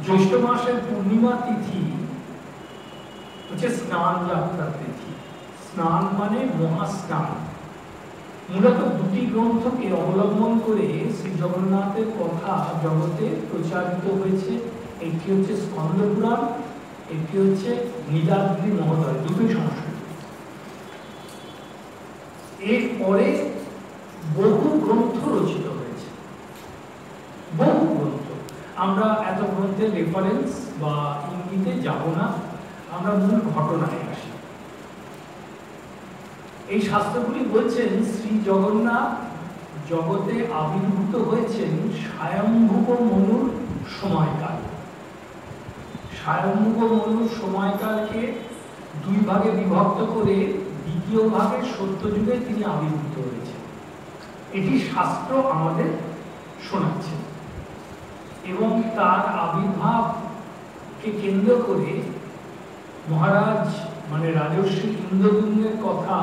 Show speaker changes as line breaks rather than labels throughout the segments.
জ্যৈষ্ঠ মাসের পূর্ণিমা তিথি হচ্ছে স্নান যাত্রার তিথি। স্নান মানে মহাস্নান। মূলত দুটি গ্রন্থকে অবলম্বন করে শ্রী জগন্নাথের কথা জগতে প্রচারিত হয়েছে। একটি হচ্ছে স্কন্দ পুরাণ, একটি হচ্ছে নীলাদ্রি মহোদয়, দুটোই সংস্কৃত। এরপরে বহু গ্রন্থ রচিত হয়েছে, বহু গ্রন্থ। আমরা এত গ্রন্থের রেফারেন্স বা ইঙ্গিতে যাব না, আমরা মূল ঘটনায় আসি। এই শাস্ত্রগুলি বলছেন শ্রী জগন্নাথ জগতে আবির্ভূত হয়েছেন স্বয়ম্ভুব মনুর সময়কাল। স্বয়ম্ভুব মনুর সময়কালকে দুই ভাগে বিভক্ত করে দ্বিতীয় ভাগে সত্যযুগে তিনি আবির্ভূত হয়েছেন, এটি শাস্ত্র আমাদের শোনাচ্ছে। এবং তার আবির্ভাবকে কেন্দ্র করে মহারাজ মানে রাজর্ষি ইন্দ্রদ্যুম্নের কথা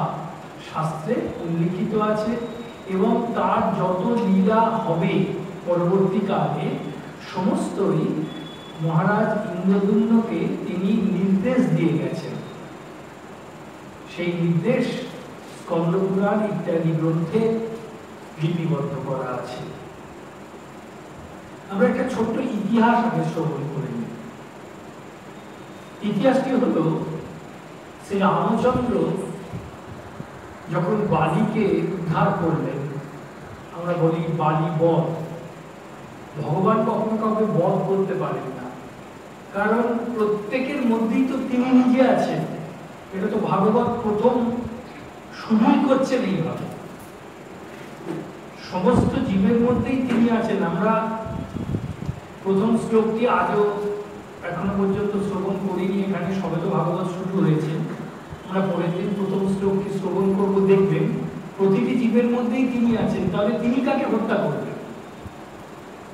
শাস্ত্রে উল্লিখিত আছে। এবং তার যত লীলা হবে পরবর্তীকালে সমস্তই মহারাজ ইন্দ্রদ্যুম্নকে তিনি নির্দেশ দিয়ে গেছেন। সেই নির্দেশ স্কন্দ পুরাণ ইত্যাদি গ্রন্থে লিপিবদ্ধ করা আছে। আমরা একটা ছোট্ট ইতিহাস আগে শ্রবণ করে নিই। ইতিহাসটি হলো শ্রী রামচন্দ্র যখন বালিকে উদ্ধার করলেন, আমরা বলি বালি বধ। ভগবান কখনো কাউকে বধ করতে পারেন না, কারণ প্রত্যেকের মধ্যেই তো তিনি নিজে আছেন। এটা তো ভাগবত প্রথম শুরুই করছেন এইভাবে, সমস্ত জীবের মধ্যেই তিনি আছেন। আমরা প্রথম শ্লোকটি আজও এখনো পর্যন্ত শ্রবণ করিনি, এখানে সবে তো ভাগবত শুরু হয়েছে। আমরা পরের দিন প্রথম শ্লোকটি শ্রবণ করবো, দেখবেন প্রতিটি জীবের মধ্যেই তিনি আছেন। তাহলে তিনি কাকে হত্যা করবেন?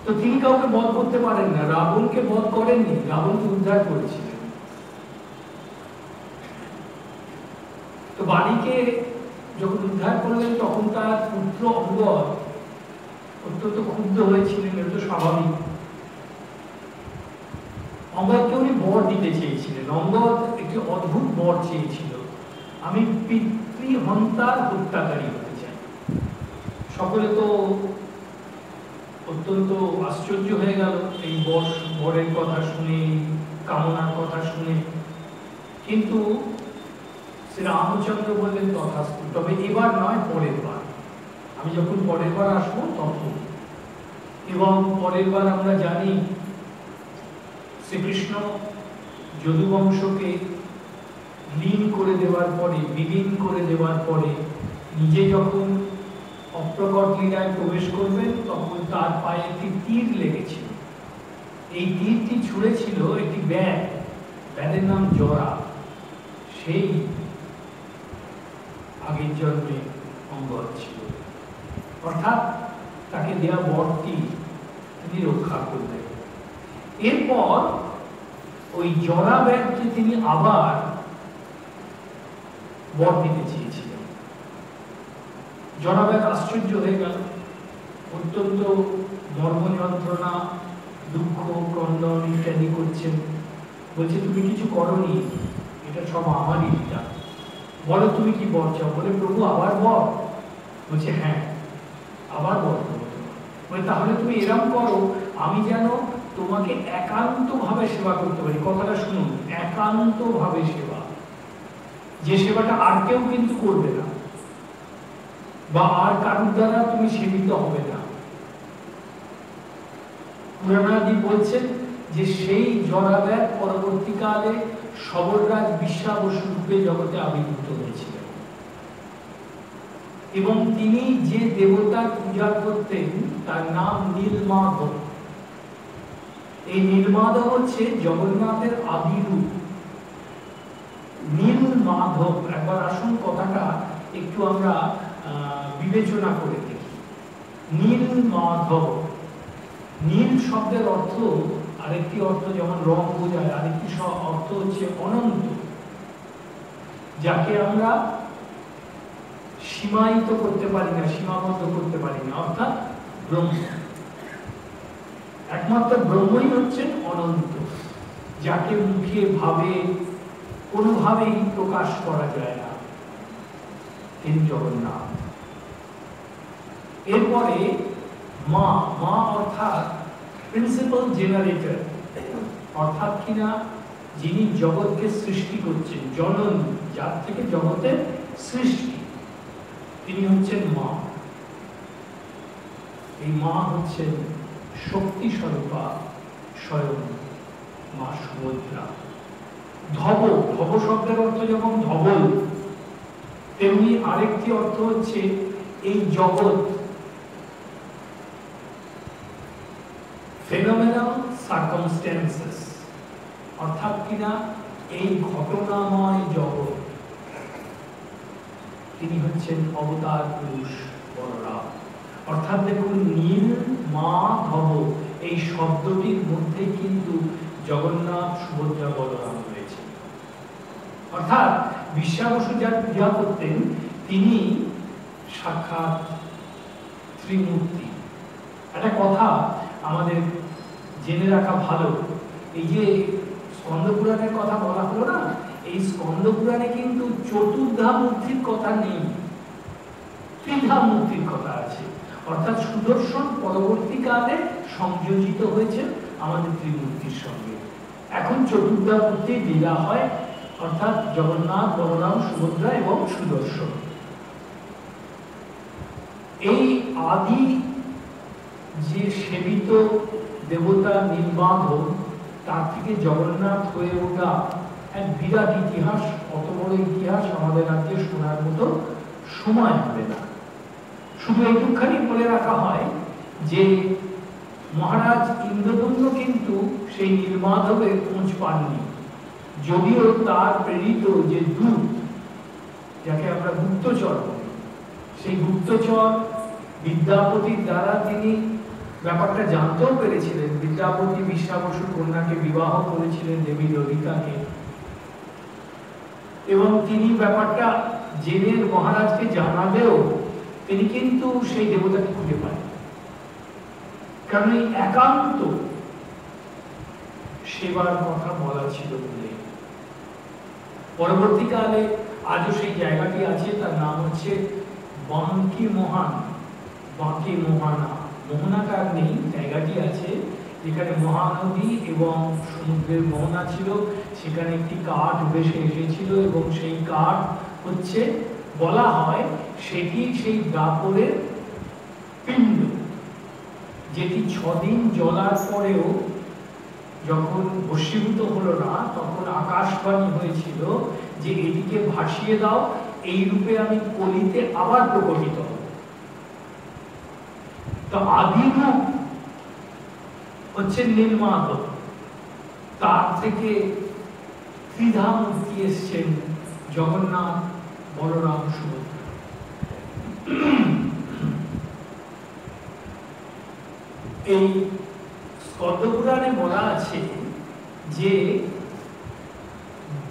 তো তিনি কাউকে বধ করতে পারেন না। রাবণকে বধ করেননি, রাবণকে উদ্ধার করেছিলেন। তো বালিকে যখন উদ্ধার করলেন তখন তার পুত্র অঙ্গদ অত্যন্ত ক্ষুব্ধ হয়েছিলেন, এটা তো স্বাভাবিক। অঙ্গদকে উনি বর দিতে চেয়েছিলেন। অঙ্গদ একটি অদ্ভুত বর চেয়েছিল, আমি পিতৃহন্তার হত্যাকারী হতে চাই। সকলে তো অত্যন্ত আশ্চর্য হয়ে গেল এই বরের কথা শুনে, কামনার কথা শুনে। কিন্তু শ্রী রামচন্দ্র বললেন তথাস্তু, তবে এবার নয়, পরের বার। আমি যখন পরের বার আসবো তখন। এবং পরের বার আমরা জানি শ্রীকৃষ্ণ যদুবংশকে লীন করে দেওয়ার পরে, বিলীন করে দেওয়ার পরে নিজে যখন অপ্রকট লীলায় প্রবেশ করবেন তখন তার পায়ে একটি তীর লেগেছিল। এই তীরটি ছুঁড়েছিল একটি ব্যাগ, ব্যাগের নাম জরা। সেই আগের জন্মে অঙ্গদ ছিল, অর্থাৎ তাকে দেয়া বরটি তিনি রক্ষা করলেন। এরপর ওই জরা ব্যাগকে তিনি আবার বর দিতে চেয়েছিলেন। জরা ব্যাগ আশ্চর্য হয়ে গেল, অত্যন্ত মর্ম যন্ত্রণা, দুঃখ, ক্রন্দন ইত্যাদি করছেন। বলছে তুমি কিছু করনি, এটা সব আমারই লীলা, বলো তুমি কি বর চাও? বলে প্রভু আবার বর। বলছে হ্যাঁ, আবার বর দেবো। বলে তাহলে তুমি এরকম করো, আমি যেন তোমাকে একান্ত ভাবে সেবা করতে পারি। কথাটা শুনুন, একান্ত ভাবে সেবা, যে সেবাটা আর কেউ কিন্তু করবে না, বা আর কারুর দ্বারা তুমি সেবিত হবে না। পুরাণাদি বলছেন যে সেই জরাব্যাগ পরবর্তীকালে সবররাজ বিশ্বাবসু রূপে জগতে আবির্ভূত হয়েছিলেন, এবং তিনি যে দেবতার পূজা করতেন তার নাম নীলমাধব। এই নীলমাধব হচ্ছে জগন্নাথের আদিরূপ। নীলমাধব, একবার আসুন কথাটা একটু আমরা বিবেচনা করে দেখি। নীলমাধব, নীল শব্দের অর্থ আরেকটি অর্থ যেমন রং বোঝায়, আরেকটি অর্থ হচ্ছে অনন্ত, যাকে আমরা সীমায়িত করতে পারি না, সীমাবদ্ধ করতে পারি না, অর্থাৎ ব্রহ্ম। একমাত্র ব্রহ্মই হচ্ছেন অনন্ত, যাকে মুখে ভাবে কোনোভাবেই প্রকাশ করা যায় না, তিনি জগন্নাথ। এরপরে মা, মা অর্থাৎ প্রিন্সিপাল জেনারেটর, অর্থাৎ কিনা যিনি জগৎকে সৃষ্টি করছেন, জননী, যার থেকে জগতের সৃষ্টি, তিনি হচ্ছেন মা। এই মা হচ্ছেন শক্তি স্বরূপা স্বয়ং মা সুভদ্রা। ধব, ধব শব্দের অর্থ যেমন ধবল, তেমনি আরেকটি অর্থ হচ্ছে এই জগৎ, ফেনোমেনাল সার্কামস্ট্যান্সেস, অর্থাৎ কিনা এই ঘটনাময় জগৎ। তিনি হচ্ছেন অবতার পুরুষ বলরাম। অর্থাৎ দেখুন, নীল মা ধব এই শব্দটির মধ্যে কিন্তু জগন্নাথ, সুভদ্রা, বলরাম রয়েছে। অর্থাৎ বিশ্বাবসু যার পূজা করতেন তিনি সাক্ষাৎ ত্রিমূর্তি। একটা কথা আমাদের জেনে রাখা ভালো, এই যে স্কন্দ পুরাণের কথা বলা হলো না, এই স্কন্দ পুরাণে কিন্তু চতুর্ধা মূর্তির কথা নেই, ত্রিধা মূর্তির কথা আছে। অর্থাৎ সুদর্শন পরবর্তীকালে সংযোজিত হয়েছে আমাদের ত্রিমূর্তির সঙ্গে। এখন চতুর্ধামূর্তি লীলা হয়, অর্থাৎ জগন্নাথ, বলরাম, সুভদ্রা এবং সুদর্শন। এই আদি যে সেবিত দেবতা নীলমাধব, তার থেকে জগন্নাথ হয়ে ওঠা এক বিরাট ইতিহাস। অত বড় ইতিহাস আমাদের রাজ্যে শোনার মতো সময় হবে না। শুধু একটুখানি বলে রাখা হয় যে মহারাজ ইন্দ্রদম্ন কিন্তু সেই নীলমাধবের খোঁজ পাননি, যদিও তার প্রেরিত যে দূত, যাকে আমরা গুপ্তচর বলি, সেই গুপ্তচর বিদ্যাপতির দ্বারা তিনি ব্যাপারটা জানতেও পেরেছিলেন। বিদ্যাপতি বিশ্বাবসুর কন্যাকে বিবাহ করেছিলেন দেবী ললিতাকে, এবং তিনি ব্যাপারটা জেনে মহারাজকে জানালেও তিনি কিন্তু সেই দেবতাকে খুঁজে পান, কারণ এই একান্ত সেবার কথা বলা ছিল বলে। পরবর্তীকালে আজও সেই জায়গাটি আছে, তার নাম হচ্ছে বাঙ্কি মোহন, বাঁকি মোহনা। মোহনাকার নেই, জায়গাটি আছে যেখানে মহানদী এবং সমুদ্রের মোহনা ছিল। সেখানে একটি কাঠ ভেসে এসেছিল এবং সেই কাঠ হচ্ছে, বলা হয় সেটি সেই দ্বাপরের পিণ্ড, যেটি 6 দিন জ্বলার পরেও যখন ভস্মীভূত হলো না, তখন আকাশবাণী হয়েছিল যে এটিকে ভাসিয়ে দাও, এই রূপে আমি কলিতে আবার প্রকটিত হব। তো আদিরূপ হচ্ছে নীলমাধব, তার থেকে ত্রিধা মূর্তি এসছেন জগন্নাথ, বলরাম, সুভদ্রা। এই স্কন্দ-পুরাণে বলা আছে যে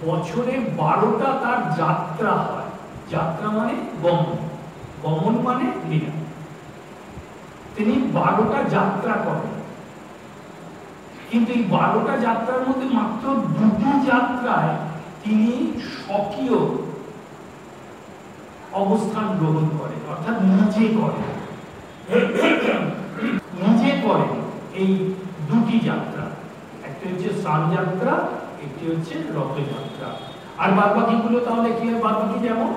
বছরে 12টা তার যাত্রা হয়। যাত্রা মানে গমন, গমন মানে লীলা। তিনি 12টা যাত্রা করেন, কিন্তু এই 12টা যাত্রার মধ্যে মাত্র 2টি যাত্রায় তিনি স্বকীয় অবস্থান গ্রহণ করেন, অর্থাৎ নিজে করেন, নিজে করেন এই 2টি যাত্রা। একটি হচ্ছে স্নান যাত্রা, একটি হচ্ছে রথযাত্রা। আর বাদবাকিগুলো তাহলে কি হয়? বাদবাকি যেমন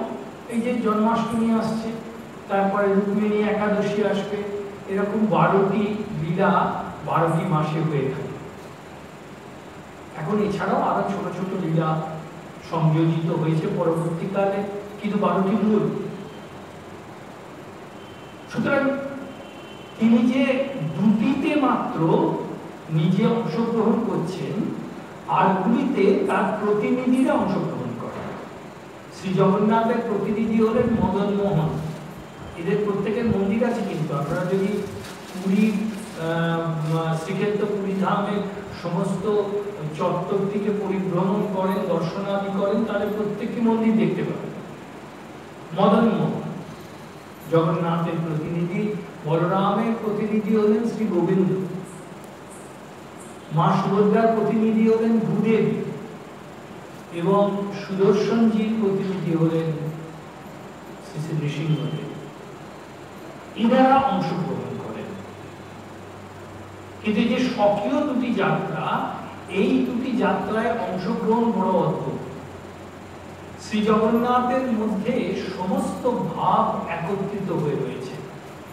এই যে জন্মাষ্টমী আসছে, তারপরে রুক্মিণী একাদশী আসবে, এরকম 12টি লীলা 12টি মাসে হয়ে থাকে। এখন এছাড়াও আরো ছোট ছোট লীলা সংযোজিত হয়েছে পরবর্তীকালে, কিন্তু 12টি মূল। সুতরাং তিনি যে 2টিতে মাত্র নিজে অংশগ্রহণ করছেন, আরগুলিতে তার প্রতিনিধিরা অংশগ্রহণ করেন। শ্রী জগন্নাথের প্রতিনিধি হলেন মদন মোহন। এদের প্রত্যেকের মন্দির আছে, কিন্তু আপনারা যদি পুরী শ্রীক্ষেত্র পুরী ধামের সমস্ত চত্বরটিকে পরিভ্রমণ করেন, দর্শনাদি করেন, তাহলে প্রত্যেকটি মন্দির দেখতে পাবেন। মদন মোহন জগন্নাথের প্রতিনিধি, বলরামের প্রতিনিধি হলেন শ্রী গোবিন্দ, মা সুভদ্রার প্রতিনিধি হলেন ভূদেবী, এবং সুদর্শনজির প্রতিনিধি হলেন শ্রী শ্রী নৃসিংহদেব। ইনারা অংশগ্রহণ করেন। কিন্তু যে স্বকীয় 2টি যাত্রা, এই 2টি যাত্রায় অংশগ্রহণ বড় অদ্ভুত। শ্রী জগন্নাথের মধ্যে সমস্ত ভাব একত্রিত হয়ে রয়েছে।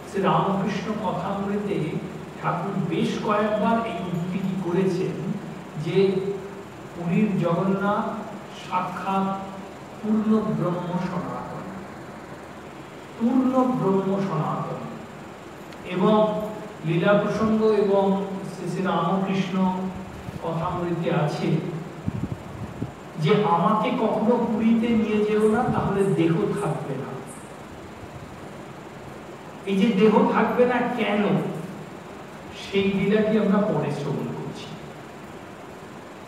শ্রী রামকৃষ্ণ কথামৃতে ঠাকুর বেশ কয়েকবার এই উক্তিটি করেছেন যে পুরীর জগন্নাথ সাক্ষাৎ পূর্ণ ব্রহ্ম সনাতন, পূর্ণ ব্রহ্ম সনাতন। এবং লীলা প্রসঙ্গ এবং শ্রী শ্রী রামকৃষ্ণ কথামৃতে আছে যে আমাকে কখনো পুরীতে নিয়ে যেও না, তাহলে দেহ থাকবে না। এই যে দেহ থাকবে না কেন, সেই লীলাটি আমরা পরে শ্রবণ করছি।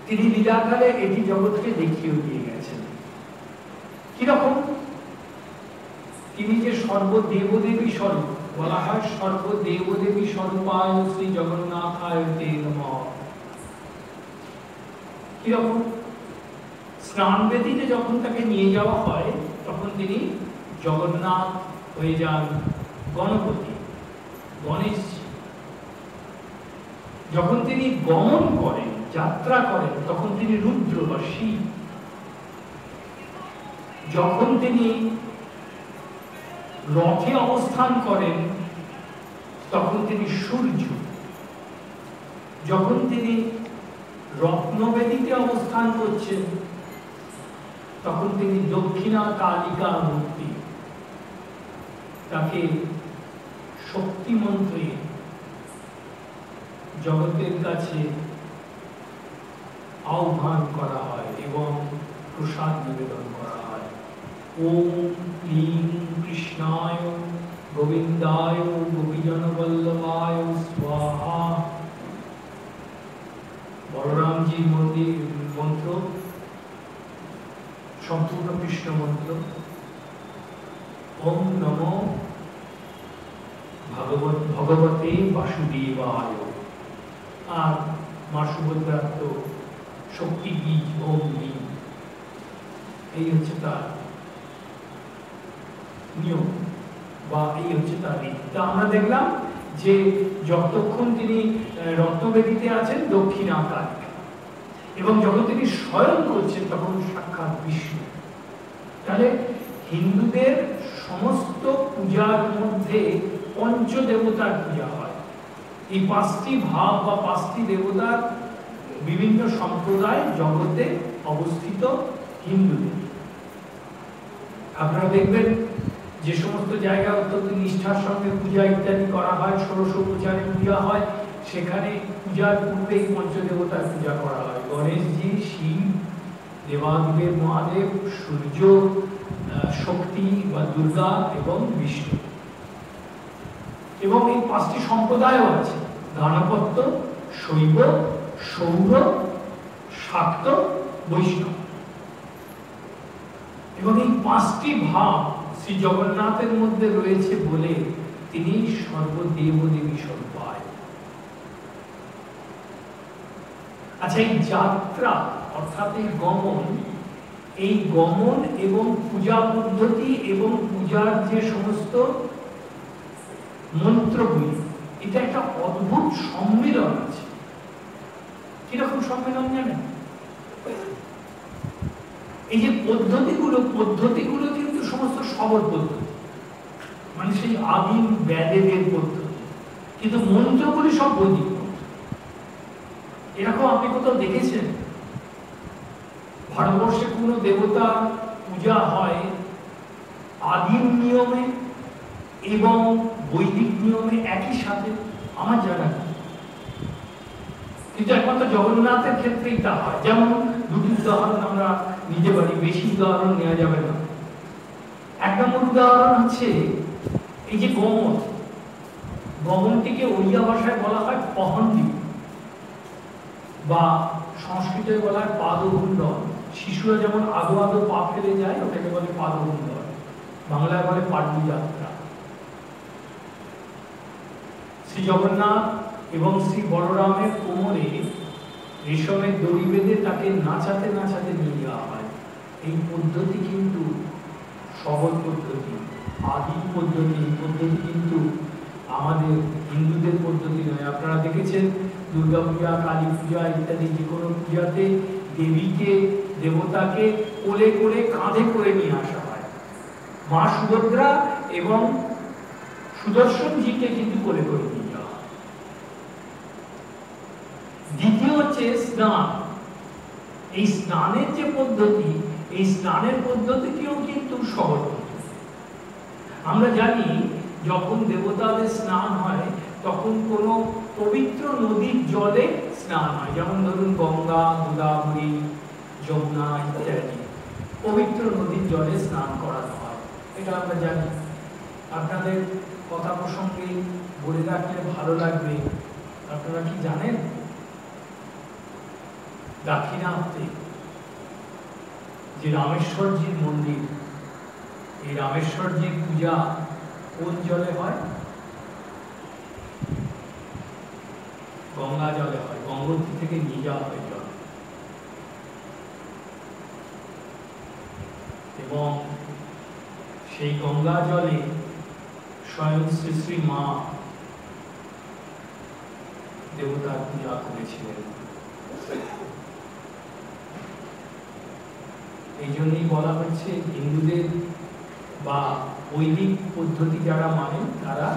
তিনি লীলাকালে এটি জগৎকে দেখিয়ে দিয়ে গেছেন। কিরকম? তিনি যে সর্বদেবদেবী স্বরূপ, বলা হয় সর্বদেবদেবী স্বরূপায় শ্রী জগন্নাথায় তে নমঃ। কিরকম? স্নান বেদিতে যখন তাকে নিয়ে যাওয়া হয়, তখন তিনি জগন্নাথ হয়ে যান গণপতি, গণেশজি। যখন তিনি গমন করেন, যাত্রা করেন, তখন তিনি রুদ্র বা শিব। যখন তিনি রথে অবস্থান করেন তখন তিনি সূর্য। যখন তিনি রত্নবেদীতে অবস্থান করছেন তখন তিনি দক্ষিণা কালিকা মূর্তি। তাকে শক্তি মন্ত্রে জগতের কাছে আহ্বান করা হয় এবং প্রসাদ নিবেদন করা হয়। ওম ক্লীং কৃষ্ণায় গোবিন্দায় গোপীজন বল্লভায় স্বাহা। বলরামজির মন্ত্র সম্পূর্ণ কৃষ্ণ মন্ত্র। ওম নমো ভগবতে বাসুদেবায়। আর মা সুভদ্রার তো শক্তি বীজ ওম বীজ। এই হচ্ছে তার নিয়ম বা এই হচ্ছে তার রীতি। তা আমরা দেখলাম যে যতক্ষণ তিনি রত্নবেদীতে আছেন দক্ষিণা কালিকা, এবং যখন তিনি শয়ন করছেন তখন সাক্ষাৎ বিষ্ণু। তাহলে হিন্দুদের সমস্ত পূজার মধ্যে পঞ্চদেবতার পূজা হয়। এই পাঁচটি ভাব বা পাঁচটি দেবতার বিভিন্ন সম্প্রদায় জগতে অবস্থিত হিন্দুদের। আপনারা দেখবেন যে সমস্ত জায়গায় অত্যন্ত নিষ্ঠার সঙ্গে পূজা ইত্যাদি করা হয়, ষোড়শোপচারে পূজা হয়, সেখানে পূজার পূর্বেই পঞ্চদেবতার পূজা করা হয়। গণেশজি, শিব, দেবাদিদেব মহাদেব, সূর্য, শক্তি বা দুর্গা এবং বিষ্ণু। এবং এই পাঁচটি সম্প্রদায়ও আছে: গাণপত্য, শৈব, সৌর, শাক্ত, বৈষ্ণব। এবং এই পাঁচটি ভাব শ্রী জগন্নাথের মধ্যে রয়েছে বলে তিনি সর্বদেব দেবী সর্বায়। আচ্ছা, এই যাত্রা অর্থাৎ এই গমন এবং পূজা পদ্ধতি এবং পূজার যে সমস্ত মন্ত্রগুলি, এটা একটা অদ্ভুত সম্মিলন আছে। কিরকম সম্মিলন জানেন? এই যে পদ্ধতিগুলো কিন্তু সমস্ত শবর পদ্ধতি, মানে সেই আদিম বেদের পদ্ধতি, কিন্তু মন্ত্রগুলি সব বৈদিক মন্ত্র। এরকম আপনি কোথাও দেখেছেন ভারতবর্ষে কোন দেবতা পূজা হয় আদিম নিয়মে এবং বৈদিক নিয়মে একই সাথে? আমার জানা নেই, কিন্তু একমাত্র জগন্নাথের ক্ষেত্রেই তা হয়। যেমন দুটি উদাহরণ আমরা নিতে পারি, বেশি উদাহরণ নেওয়া যাবে না। এক নম্বর উদাহরণ হচ্ছে এই যে গমনটিকে ওড়িয়া ভাষায় বলা হয় পহন্ডি, বা সংস্কৃতে বলা হয় পাদহুণ্ডন। শিশুরা যেমন আদো আদো পা ফেলে যায়, ওটাকে বলে পাদহুণ্ডন। বাংলায় বলে পাডলি যাত্রা। শ্রী জগন্নাথ এবং শ্রী বলরামের কোমরে রেশমের দড়ি বেঁধে তাকে নাচাতে নাচাতে নিয়ে যাওয়া হয়। এই পদ্ধতি কিন্তু সহজ পদ্ধতি, আদি পদ্ধতি। এই পদ্ধতি কিন্তু আমাদের হিন্দুদের পদ্ধতি নয়। আপনারা দেখেছেন দুর্গা পূজা, কালী পূজা ইত্যাদি যে কোনো পূজাতে দেবীকে, দেবতাকে কোলে করে, কাঁধে করে নিয়ে আসা হয়। মা সুভদ্রা এবং সুদর্শনজিকে কিন্তু কোলে করে নিয়ে যাওয়া হয়। দ্বিতীয় হচ্ছে স্নান। এই স্নানের যে পদ্ধতি, এই স্নানের পদ্ধতিটিও কিন্তু সহজ। আমরা জানি যখন দেবতাদের স্নান হয় তখন কোনো পবিত্র নদীর জলে স্নান হয়, যেমন ধরুন গঙ্গা, গোদাবরী, যমুনা ইত্যাদি পবিত্র নদীর জলে স্নান করানো হয়। এটা আমরা জানি। আপনাদের কথা প্রসঙ্গে বলে রাখলে ভালো লাগবে, আপনারা কি জানেন দাক্ষিণাত্যে যে রামেশ্বরজির মন্দির, এই রামেশ্বরজির পূজা কোন জলে হয়? গঙ্গা জলে হয়। গঙ্গোত্রী থেকে নিয়ে যাওয়া হয় জল, এবং সেই গঙ্গা জলে স্বয়ং শ্রী শ্রী মা দেবতার পূজা করেছিলেন। এই জন্যই বলা হচ্ছে হিন্দুদের বা বৈদিক পদ্ধতি যারা মানে তারা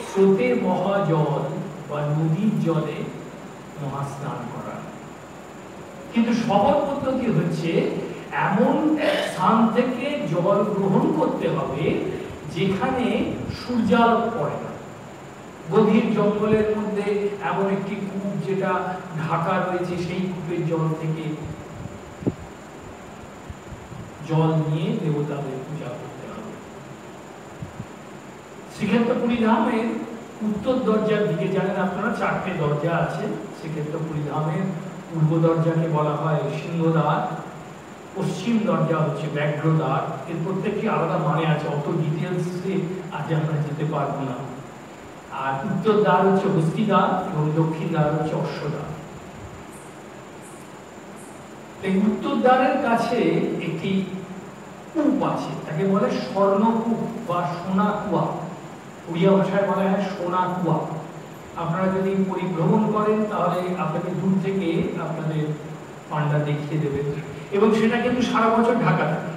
স্রোতে বহা জল বা নদীর জলে মহাস্নান করা, কিন্তু সহজ পদ্ধতি হচ্ছে এমন স্থান থেকে জল গ্রহণ করতে হবে যেখানে সূর্যালোক পড়ে না। গভীর জঙ্গলের মধ্যে এমন একটি কূপ যেটা ঢাকা রয়েছে, সেই কূপের জল থেকে জল নিয়ে দেবতাদের পূজা করতে হবে। শ্রীক্ষেত্রপুরী ধামের উত্তর দরজার দিকে জানেন আপনারা 4টে দরজা আছে। শ্রীক্ষেত্রপুরী ধামের পূর্ব দরজাকে বলা হয় সিংহদ্বার, পশ্চিম দরজা হচ্ছে ব্যাঘ্রদ্বার। এর প্রত্যেকটি আলাদা মানে আছে, অত ডিটেলসে আজ আমরা যেতে পারবো না। আর উত্তর দ্বার হচ্ছে হস্তিদ্বার এবং দক্ষিণ দ্বার হচ্ছে অশ্বদ্বার। এই উত্তর দ্বারের কাছে একটি কূপ আছে, তাকে বলে স্বর্ণকূপ বা সোনা কুয়া। উড়িয়া ভাষায় বলা হয় সোনা কুয়া। আপনারা যদি পরিভ্রমণ করেন তাহলে আপনাকে দূর থেকে আপনাদের পান্ডা দেখিয়ে দেবে, এবং সেটা কিন্তু সারা বছর ঢাকা থাকে।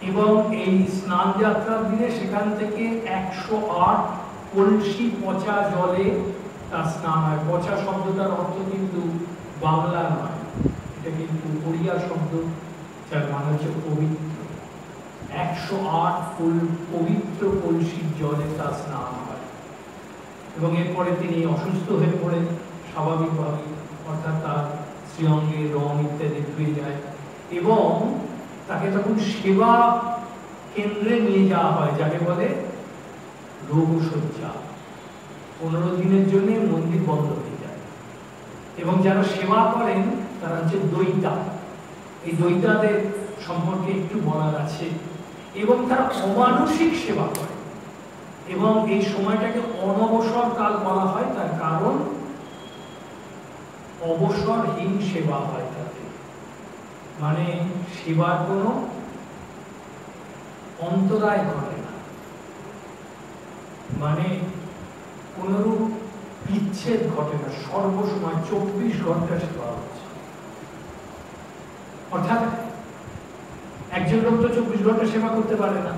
এবং এই স্নান যাত্রার দিনে সেখান থেকে 108 কলসি পচা জলে তার স্নান হয়। পচা শব্দটার অর্থ কিন্তু বাংলা নয়, এটা কিন্তু ওড়িয়া শব্দ, যার মানে হচ্ছে পবিত্র। 108 পবিত্র কলসির জলে তার স্নান হয়। এবং এরপরে তিনি অসুস্থ হয়ে পড়েন স্বাভাবিকভাবে, অর্থাৎ তার শ্রীঅঙ্গের রং ইত্যাদি ধুয়ে যায়, এবং তাকে তখন সেবা কেন্দ্রে নিয়ে যাওয়া হয়, যাকে বলে রোগশয্যা। 15 দিনের জন্য মন্দির বন্ধ হয়ে যায়, এবং যারা সেবা করেন তারা হচ্ছে দৈতা। এই দৈতাদের সম্পর্কে একটু বলার আছে, এবং তারা অমানসিক সেবা করে। এবং এই সময়টাকে অনবসর কাল বলা হয়, তার কারণ অবসরহীন সেবা হয় তাতে, মানে সেবার কোনো অন্তরায় ঘটে না, মানে কোনরূপ বিচ্ছেদ ঘটে না, সর্বসময় 24 ঘন্টা সেবা হচ্ছে। অর্থাৎ একজন লোক তো 24 ঘন্টা সেবা করতে পারে না,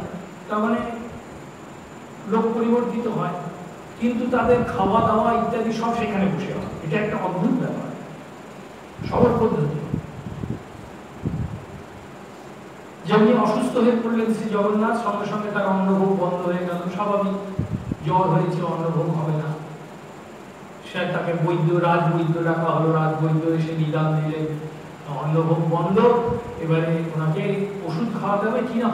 তার মানে লোক পরিবর্তিত হয়, কিন্তু তাদের খাওয়া দাওয়া ইত্যাদি সব সেখানে বসে হয়। এটা একটা অদ্ভুত ব্যাপার, সবার পদ্ধতি। যেমনি অসুস্থ হয়ে পড়লেন শ্রী জগন্নাথ, সঙ্গে সঙ্গে তার অন্নভোগ বন্ধ হয়ে গেল। স্বাভাবিক, জ্বর হয়েছে, অন্নভোগ হবে না। সে তাকে রাজবৈদ্য ডাকা হলো, রাজবৈদ্য এসে নিদান দিলেন, অন্নভোগ বন্ধ। এবারে ওনাকে ওষুধ খাওয়াতে হবে কিনা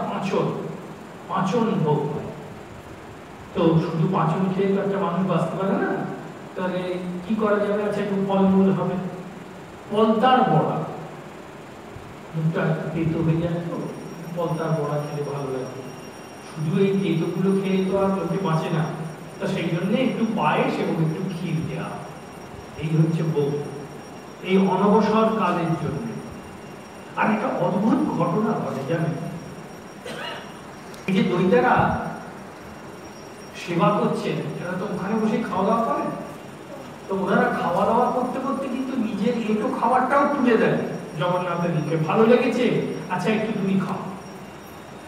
পাঁচন ভোগ হয়। তো শুধু পাঁচন খেয়ে তো একটা মানুষ বাঁচতে পারে না, তাহলে কি করা যাবে? আচ্ছা, একটু ফলমূল হবে। পলতার বড়া, মুখটা একটু তেতো হয়ে যায়, তো পলতার বড়া খেলে ভালো লাগে। শুধু এই তেতোগুলো খেয়ে তো আর লোকে বাঁচে না, তা সেই জন্য একটু পায়েস এবং একটু ক্ষীর দেওয়া, এই হচ্ছে ভোগ এই অনবসর কালের জন্য। আর একটা অদ্ভুত ঘটনা ঘটে জানেন, এই যে দৈতারা সেবা করছেন, এরা তো ওখানে বসে খাওয়া দাওয়া করেন, তো ওনারা খাওয়া দাওয়া করতে করতে কিন্তু নিজের একটু খাবারটাও তুলে দেন জগন্নাথের দিকে। ভালো লেগেছে, আচ্ছা একটু তুমি খাও।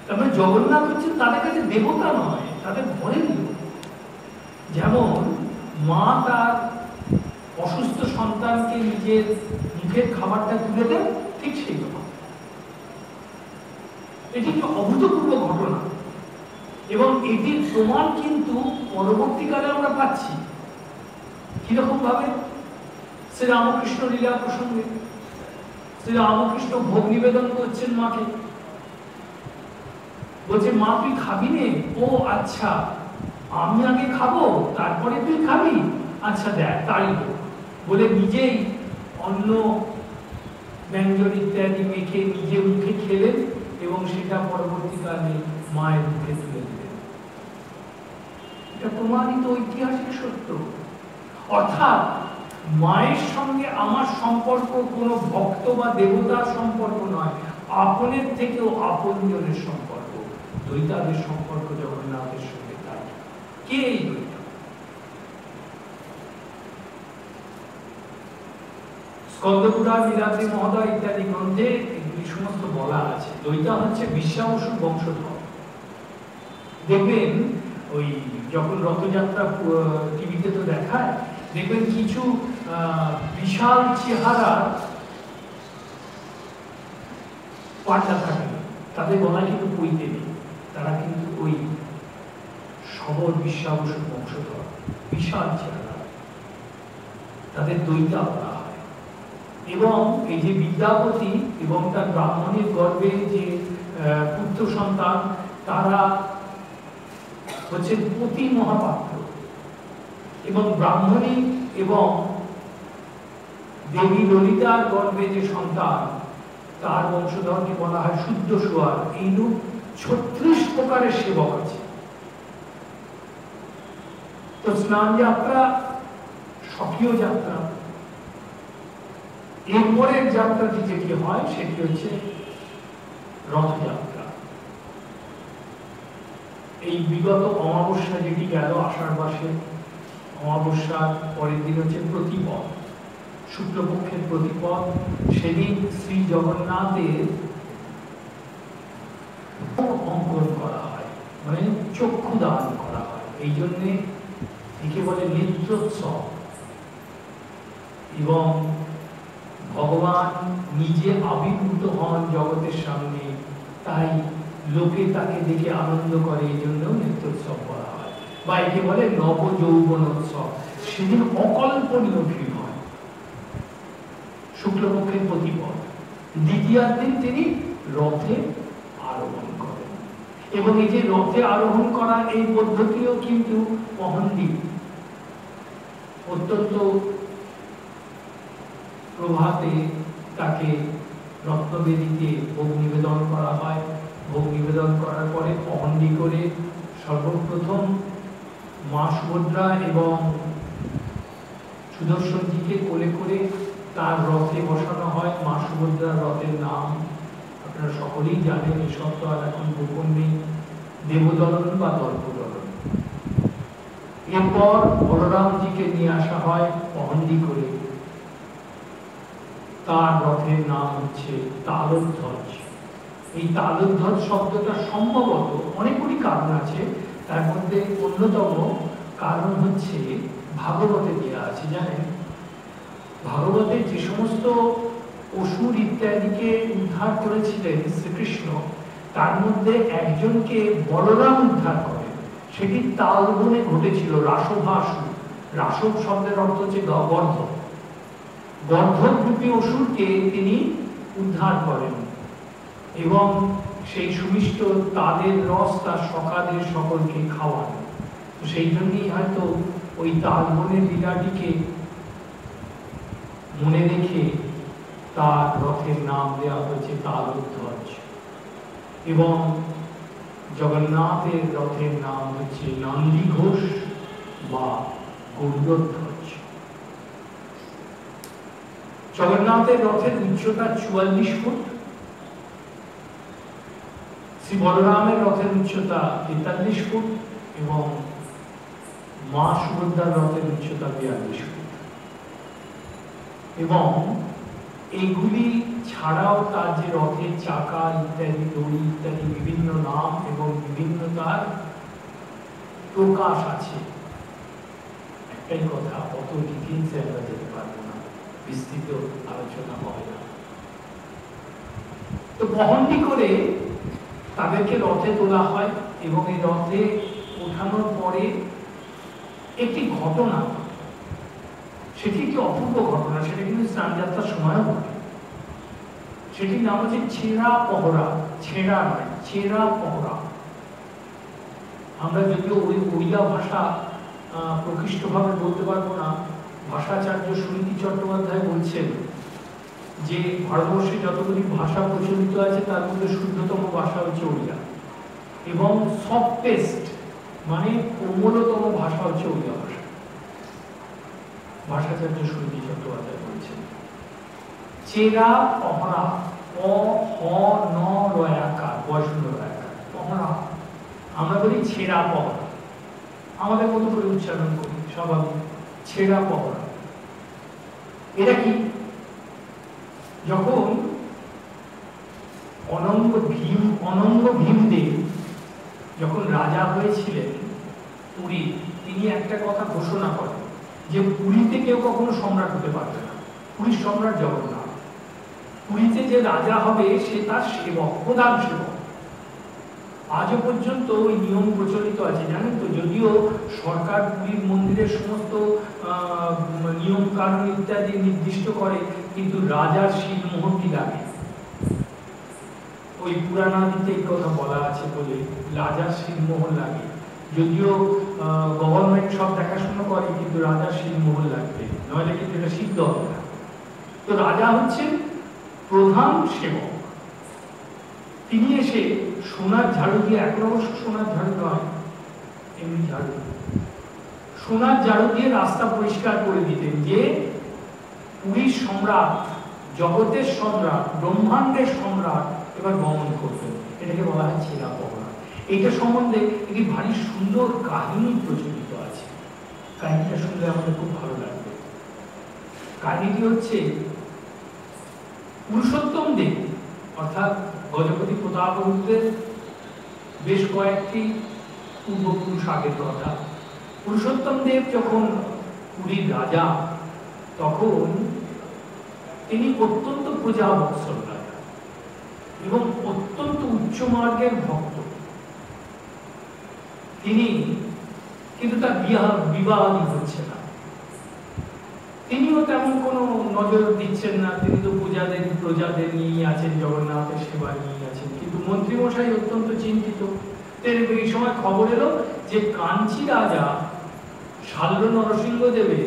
তারপরে জগন্নাথ হচ্ছেন তাদের কাছে দেবতা নয়, তাদের ঘরের লোক। যেমন মা তার অসুস্থ সন্তানকে নিজের মুখের খাবারটা তুলে দেন, ঠিক সেই রকম। এটি একটি অভূতপূর্ব ঘটনা, এবং এটির প্রমাণ কিন্তু পরবর্তীকালে আমরা পাচ্ছি। কিরকম ভাবে? শ্রী রামকৃষ্ণ লীলা প্রসঙ্গে শ্রী রামকৃষ্ণ ভোগ নিবেদন করছেন মাকে, বলছে মা তুই খাবি নে? ও আচ্ছা, আমি আগে খাবো তারপরে তুই খাবি, আচ্ছা দেখ তাই বলে নিজেই অন্ন ব্যঞ্জন ইত্যাদি মেখে নিজে মুখে খেলেন, এবং সেটা পরবর্তীকালে মায়ের মুখে তুলে দিলেন। এটা প্রমাণিত ঐতিহাসিক সত্য। অর্থাৎ মায়ের সঙ্গে আমার সম্পর্ক কোনো ভক্ত বা দেবতার সম্পর্ক নয়, আপনের থেকেও আপনজনের সম্পর্ক। দৈতাদের সম্পর্ক জগন্নাথের সঙ্গে তাই। কে এই দৈতা? স্কন্দপুরাণ, নীলাদ্রি মহোদয় ইত্যাদি গ্রন্থে এগুলি সমস্ত বলা আছে। দইটা হচ্ছে বিশ্বাবসুর বংশধর। দেখবেন ওই যখন রথযাত্রা টিভিতে তো দেখায়, দেখবেন কিছু বিশাল চেহারা পাল্টা থাকে, তাদের গলায় কিন্তু পইতে নেই, তারা কিন্তু ওই সবর বিশ্বাবসুর বংশধর, বিশাল চেহারা, তাদের দইটা বলা হয়। এবং এই যে বিদ্যাপতি এবং তার ব্রাহ্মণের গর্ভে যে পুত্র সন্তান, তারা হচ্ছে পতি মহাপাত্র, এবং ব্রাহ্মণী এবং দেবী ললিতার গর্ভে যে সন্তান, তার বংশধরকে বলা হয় শুদ্ধ সোয়ার। এইরূপ 36 প্রকারের সেবক আছে। তো স্নান যাত্রা স্বকীয় যাত্রা। এরপরের যাত্রাটি যেটি হয় সেটি হচ্ছে রথযাত্রা। এই বিগত অমাবস্যা যেটি গেল, আষাঢ় মাসে অমাবস্যার পরের দিন হচ্ছে প্রতিপদ, শুক্লপক্ষের প্রতিপদ। সেদিন শ্রী জগন্নাথের অঙ্কন করা হয়, মানে চক্ষু দান করা হয়। এই জন্যে একে বলে নেত্রোৎসব। এবং ভগবান নিজে আবির্ভূত হন জগতের সামনে, তাই লোকে তাকে দেখে আনন্দ করে, এই জন্য নেত্রোৎসব করা হয়, বা একে বলে নব যৌবনোৎসব। সেদিন অকল্পনীয় ভিড় হয়। শুক্লপক্ষের প্রতিপদ, দ্বিতীয় দিন তিনি রথে আরোহণ করেন। এবং এই যে রথে আরোহণ করা, এই পদ্ধতিও কিন্তু পহন্ডি অত্যন্ত প্রভাতে তাকে রত্নবেদীতে ভোগ নিবেদন করা হয়। ভোগ নিবেদন করার পরে পহন্ডি করে সর্বপ্রথম মা সুভদ্রা এবং সুদর্শনজিকে কোলে করে তার রথে বসানো হয়। মা সুভদ্রার রথের নাম আপনারা সকলেই জানেন, এসব তো আর এখন গোপন নেই, দেবদলন বা দর্পদলন। এরপর বলরামজিকে নিয়ে আসা হয় পহন্ডি করে, তার রথের নাম হচ্ছে তালধ্বজ। এই তালধ্বজ শব্দটা সম্ভবত অনেকগুলি কারণ আছে, তার মধ্যে অন্যতম কারণ হচ্ছে ভাগবতে দেওয়া আছে। জানেন, ভাগবতে যে সমস্ত অসুর ইত্যাদিকে উদ্ধার করেছিলেন শ্রীকৃষ্ণ, তার মধ্যে একজনকে বলরাম উদ্ধার করে। সেটি তালবনে ঘটেছিল। রাসভাসুর, রাসব শব্দের অর্থ হচ্ছে গর্ধব। গর্ধবরূপী অসুরকে তিনি উদ্ধার করেন এবং সেই সুমিষ্ট তাদের রস তার সখাদের সকলকে খাওয়ান। তো সেই জন্যই হয়তো ওই তালবনের লীলাটিকে মনে রেখে তার রথের নাম দেওয়া হয়েছে তালধ্বজ। এবং জগন্নাথের রথের নাম হচ্ছে নন্দী ঘোষ বা গরুড়ধ্বজ। জগন্নাথের রথের উচ্চতা 44 ফুট, শ্রী বলরামের রথের উচ্চতা 43 ফুট এবং মা সুভদ্রার রথের উচ্চতা 42 ফুট। এবং এইগুলি ছাড়াও তার যে রথের চাকা ইত্যাদি, দড়ি ইত্যাদি বিভিন্ন নাম এবং বিভিন্ন তার প্রকাশ আছে। একটাই কথা, অত ডিটেইলসে আমরা যেতে পারবো না, বিস্তৃত আলোচনা হবে না। তো পহন্ডি করে তাদেরকে রথে তোলা হয় এবং এই রথে ওঠানোর পরে একটি ঘটনা, সেটি একটি অপূর্ব ঘটনা, সেটা কিন্তু স্নানযাত্রার সময়ও ঘটে। সেটির নাম হচ্ছে ছেঁড়া পহরা। ছেঁড়া নয়, ছেঁড়া পহরা। আমরা যদিও ওই ওড়িয়া ভাষা প্রকৃষ্টভাবে বলতে পারবো না, ভাষাচার্য সুনীতি চট্টোপাধ্যায় বলছেন যে ভারতবর্ষে যতগুলি ভাষা প্রচলিত আছে তার মধ্যে শুদ্ধতম ভাষা হচ্ছে ওড়িয়া, এবং সফটেস্ট মানে কোমলতম ভাষা হচ্ছে ওড়িয়া ভাষা। ভাষাচার্য সুনীতি চট্টোপাধ্যায় বলছেন চেরা পহরা, অ হ ন রয়াকার, বয়সূন্য রয়াকার, পহরা। আমরা বলি ছেঁড়া পহরা, আমাদের মতো করে উচ্চারণ করি স্বাভাবিক, ছেঁড়া পহরা। এটা কি? যখন অনঙ্গ ভীমদেব যখন রাজা হয়েছিলেন পুরী, তিনি একটা কথা ঘোষণা করেন যে পুরীতে কেউ কখনো সম্রাট হতে পারবে না, পুরীর সম্রাট জগন্নাথ। পুরীতে যে রাজা হবে সে তার সেবক, প্রধান সেবক। আজও পর্যন্ত ওই নিয়ম প্রচলিত আছে, জানেন তো। যদিও সরকার পুরীর মন্দিরের সমস্ত নিয়ম কানুন ইত্যাদি নির্দিষ্ট করে, কিন্তু রাজার শিলমোহরটি লাগে। ওই পুরাণাদিতে এই কথা বলা আছে বলে রাজার শিলমোহর লাগে। যদিও গভর্নমেন্ট সব দেখাশোনা করে, কিন্তু রাজার শিলমোহর লাগবে, নইলে কিন্তু এটা সিদ্ধ হবে না। তো রাজা হচ্ছেন প্রধান সেবক। তিনি এসে সোনার ঝাড়ু দিয়ে, এখন অবশ্য সোনার ঝাড়ু নয়, এমনি ঝাড়ু, সোনার ঝাড়ু দিয়ে রাস্তা পরিষ্কার করে দিতেন, যে পুরীর সম্রাট, জগতের সম্রাট, ব্রহ্মাণ্ডের সম্রাট এবার গমন করতেন। এটাকে বলা হয় ছেঁড়া পহরা। এইটা সম্বন্ধে একটি ভারী সুন্দর কাহিনী প্রচলিত আছে। কাহিনীটা শুনলে আমাদের খুব ভালো লাগবে। কাহিনীটি হচ্ছে, পুরুষোত্তম দেব অর্থাৎ গজপতি প্রতাপরুদ্রের বেশ কয়েকটি পূর্বপুরুষ আগের কথা। পুরুষোত্তম দেব যখন পুরীর রাজা, তখন তিনি অত্যন্ত প্রজাবৎসল রাজা এবং অত্যন্ত উচ্চ মার্গের ভক্ত। তিনি কিন্তু তার বিবাহই হচ্ছে না। তিনিও তেমন কোনো নজর দিচ্ছেন না, তিনি তো প্রজাদের নিয়েই আছেন, জগন্নাথের সেবা নিয়েই আছেন। কিন্তু মন্ত্রীমশাই অত্যন্ত চিন্তিত। এই সময় খবর এলো যে কাঞ্চি রাজা শাল্য নরসিংহদেবের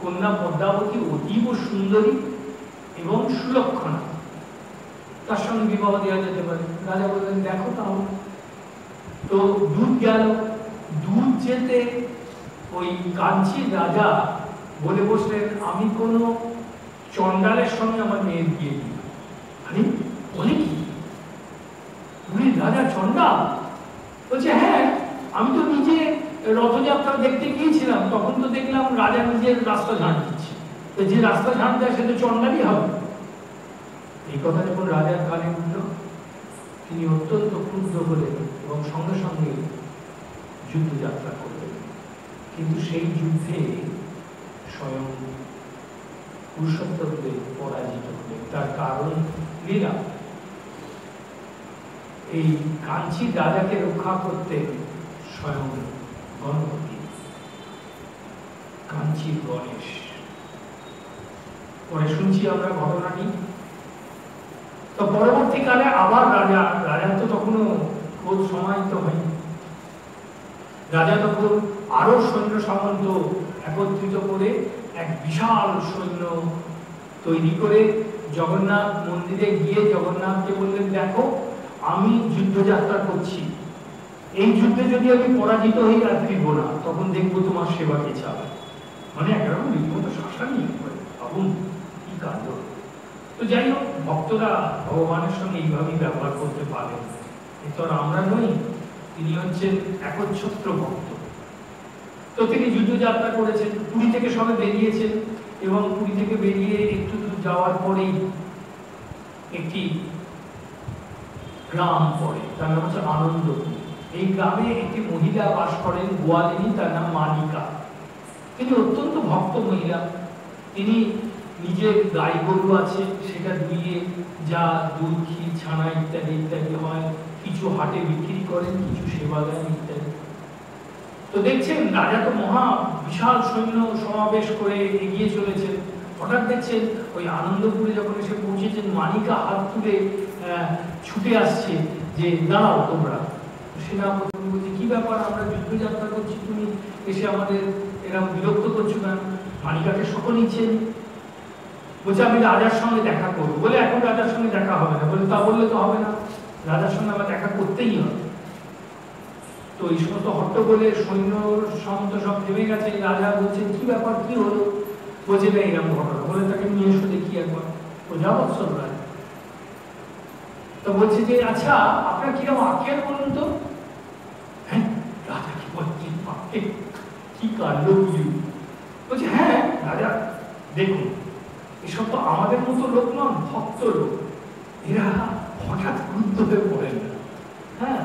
কন্যা পদ্মাবতী অতীব সুন্দরী এবং সুলক্ষণা, তার সঙ্গে বিবাহ দেওয়া যেতে পারে। রাজা বললেন, দেখো তাহলে। তো দূত গেল। দূত যেতে ওই কাঞ্চির রাজা বলে বসলেন, আমি কোন চন্ডালের সঙ্গে আমার মেয়ের বিয়ে দিই। আরে বলে কি, পুরীর রাজা চন্ডাল? বলছে, হ্যাঁ, আমি তো নিজে রথযাত্রা দেখতে গিয়েছিলাম, তখন তো দেখলাম রাজা নিজের রাস্তা ঝাঁট দিচ্ছে। তো যে রাস্তা ঝাঁট দেয় সে তো চন্ডালই হবে। এই কথা যখন রাজার কানে উঠল, তিনি অত্যন্ত ক্রুদ্ধ হলেন এবং সঙ্গে সঙ্গে যুদ্ধযাত্রা করলেন। কিন্তু সেই যুদ্ধে স্বয়ং পুরুষোত্তম দেব পরাজিত হলেন। তার কারণ লীলা। এই কাঞ্চির রাজাকে রক্ষা করতেন স্বয়ং গণপতি, কাঞ্চির গণেশ। পরে শুনছি আমরা ঘটনাটি। তো পরবর্তীকালে আবার রাজা তো তখনও খোঁজ সমাহিত হয়নি। রাজা তখন আরো সৈন্য সামন্ত একত্রিত করে এক বিশাল সৈন্য তৈরি করে জগন্নাথ মন্দিরে গিয়ে জগন্নাথকে বললেন, দেখো, আমি যুদ্ধযাত্রা করছি, এই যুদ্ধে যদি আমি পরাজিত হই আর ফিরব না, তখন দেখবো তোমার সেবা কে চাবে। মানে একরকম রীতিমতো শাসানি ভাবুন কি কাণ্ড। তো যাই হোক, ভক্তরা ভগবানের সঙ্গে এইভাবেই ব্যবহার করতে পারেন। এরপর আমরা নই, তিনি হচ্ছেন একচ্ছত্র ভক্ত। তো তিনি যুদ্ধযাত্রা করেছেন, পুরী থেকে সবে বেরিয়েছেন এবং পুরী থেকে বেরিয়ে একটু দূর যাওয়ার পরেই একটি গ্রাম পড়ে, তার নাম হচ্ছে আনন্দপুর। এই গ্রামে একটি মহিলা বাস করেন, গোয়ালিনী, তার নাম মানিকা। তিনি অত্যন্ত ভক্ত মহিলা। তিনি নিজের গাই গরু আছে, সেটা দিয়ে যা দুধ, ঘি, ছানা ইত্যাদি ইত্যাদি হয়, কিছু হাটে বিক্রি করেন, কিছু সেবা দেন ইত্যাদি। তো দেখছেন রাজা তো মহা বিশাল সৈন্য সমাবেশ করে এগিয়ে চলেছেন। হঠাৎ দেখছেন ওই আনন্দপুরে যখন এসে পৌঁছেছেন, মানিকা হাত তুলে ছুটে আসছে যে দাঁড়াও তোমরা। সেনাপতি বলছে, কি ব্যাপার, আমরা যুদ্ধযাত্রা করছি, তুমি এসে আমাদের এরকম বিরক্ত করছো কেন? মানিকাকে সকলেই চেন। বলছে, আমি রাজার সঙ্গে দেখা করবো। বলে, এখন রাজার সঙ্গে দেখা হবে না। বলে, তা বললে তো হবে না, রাজার সঙ্গে আমার দেখা করতেই হবে। তো এই সমস্ত হট্টগোলে সৈন্য সামন্ত সব থেমে গেছে। রাজা বলছেন, কি ব্যাপার, কি হলো? বলছে, না এরকম ঘটনা। বলে, তাকে নিয়ে এসে দেখি একবার। প্রজাবৎসল রাজা। তো বলছে যে, আচ্ছা আপনার কিরকম আকেল বলুন তো। হ্যাঁ, রাজা কি বলছে, কি কাণ্ড। বলছে, হ্যাঁ রাজা, দেখুন এসব তো আমাদের মতো লোক নন, ভক্ত লোক। এরা হঠাৎ ক্রুদ্ধ হয়ে পড়েন না। হ্যাঁ,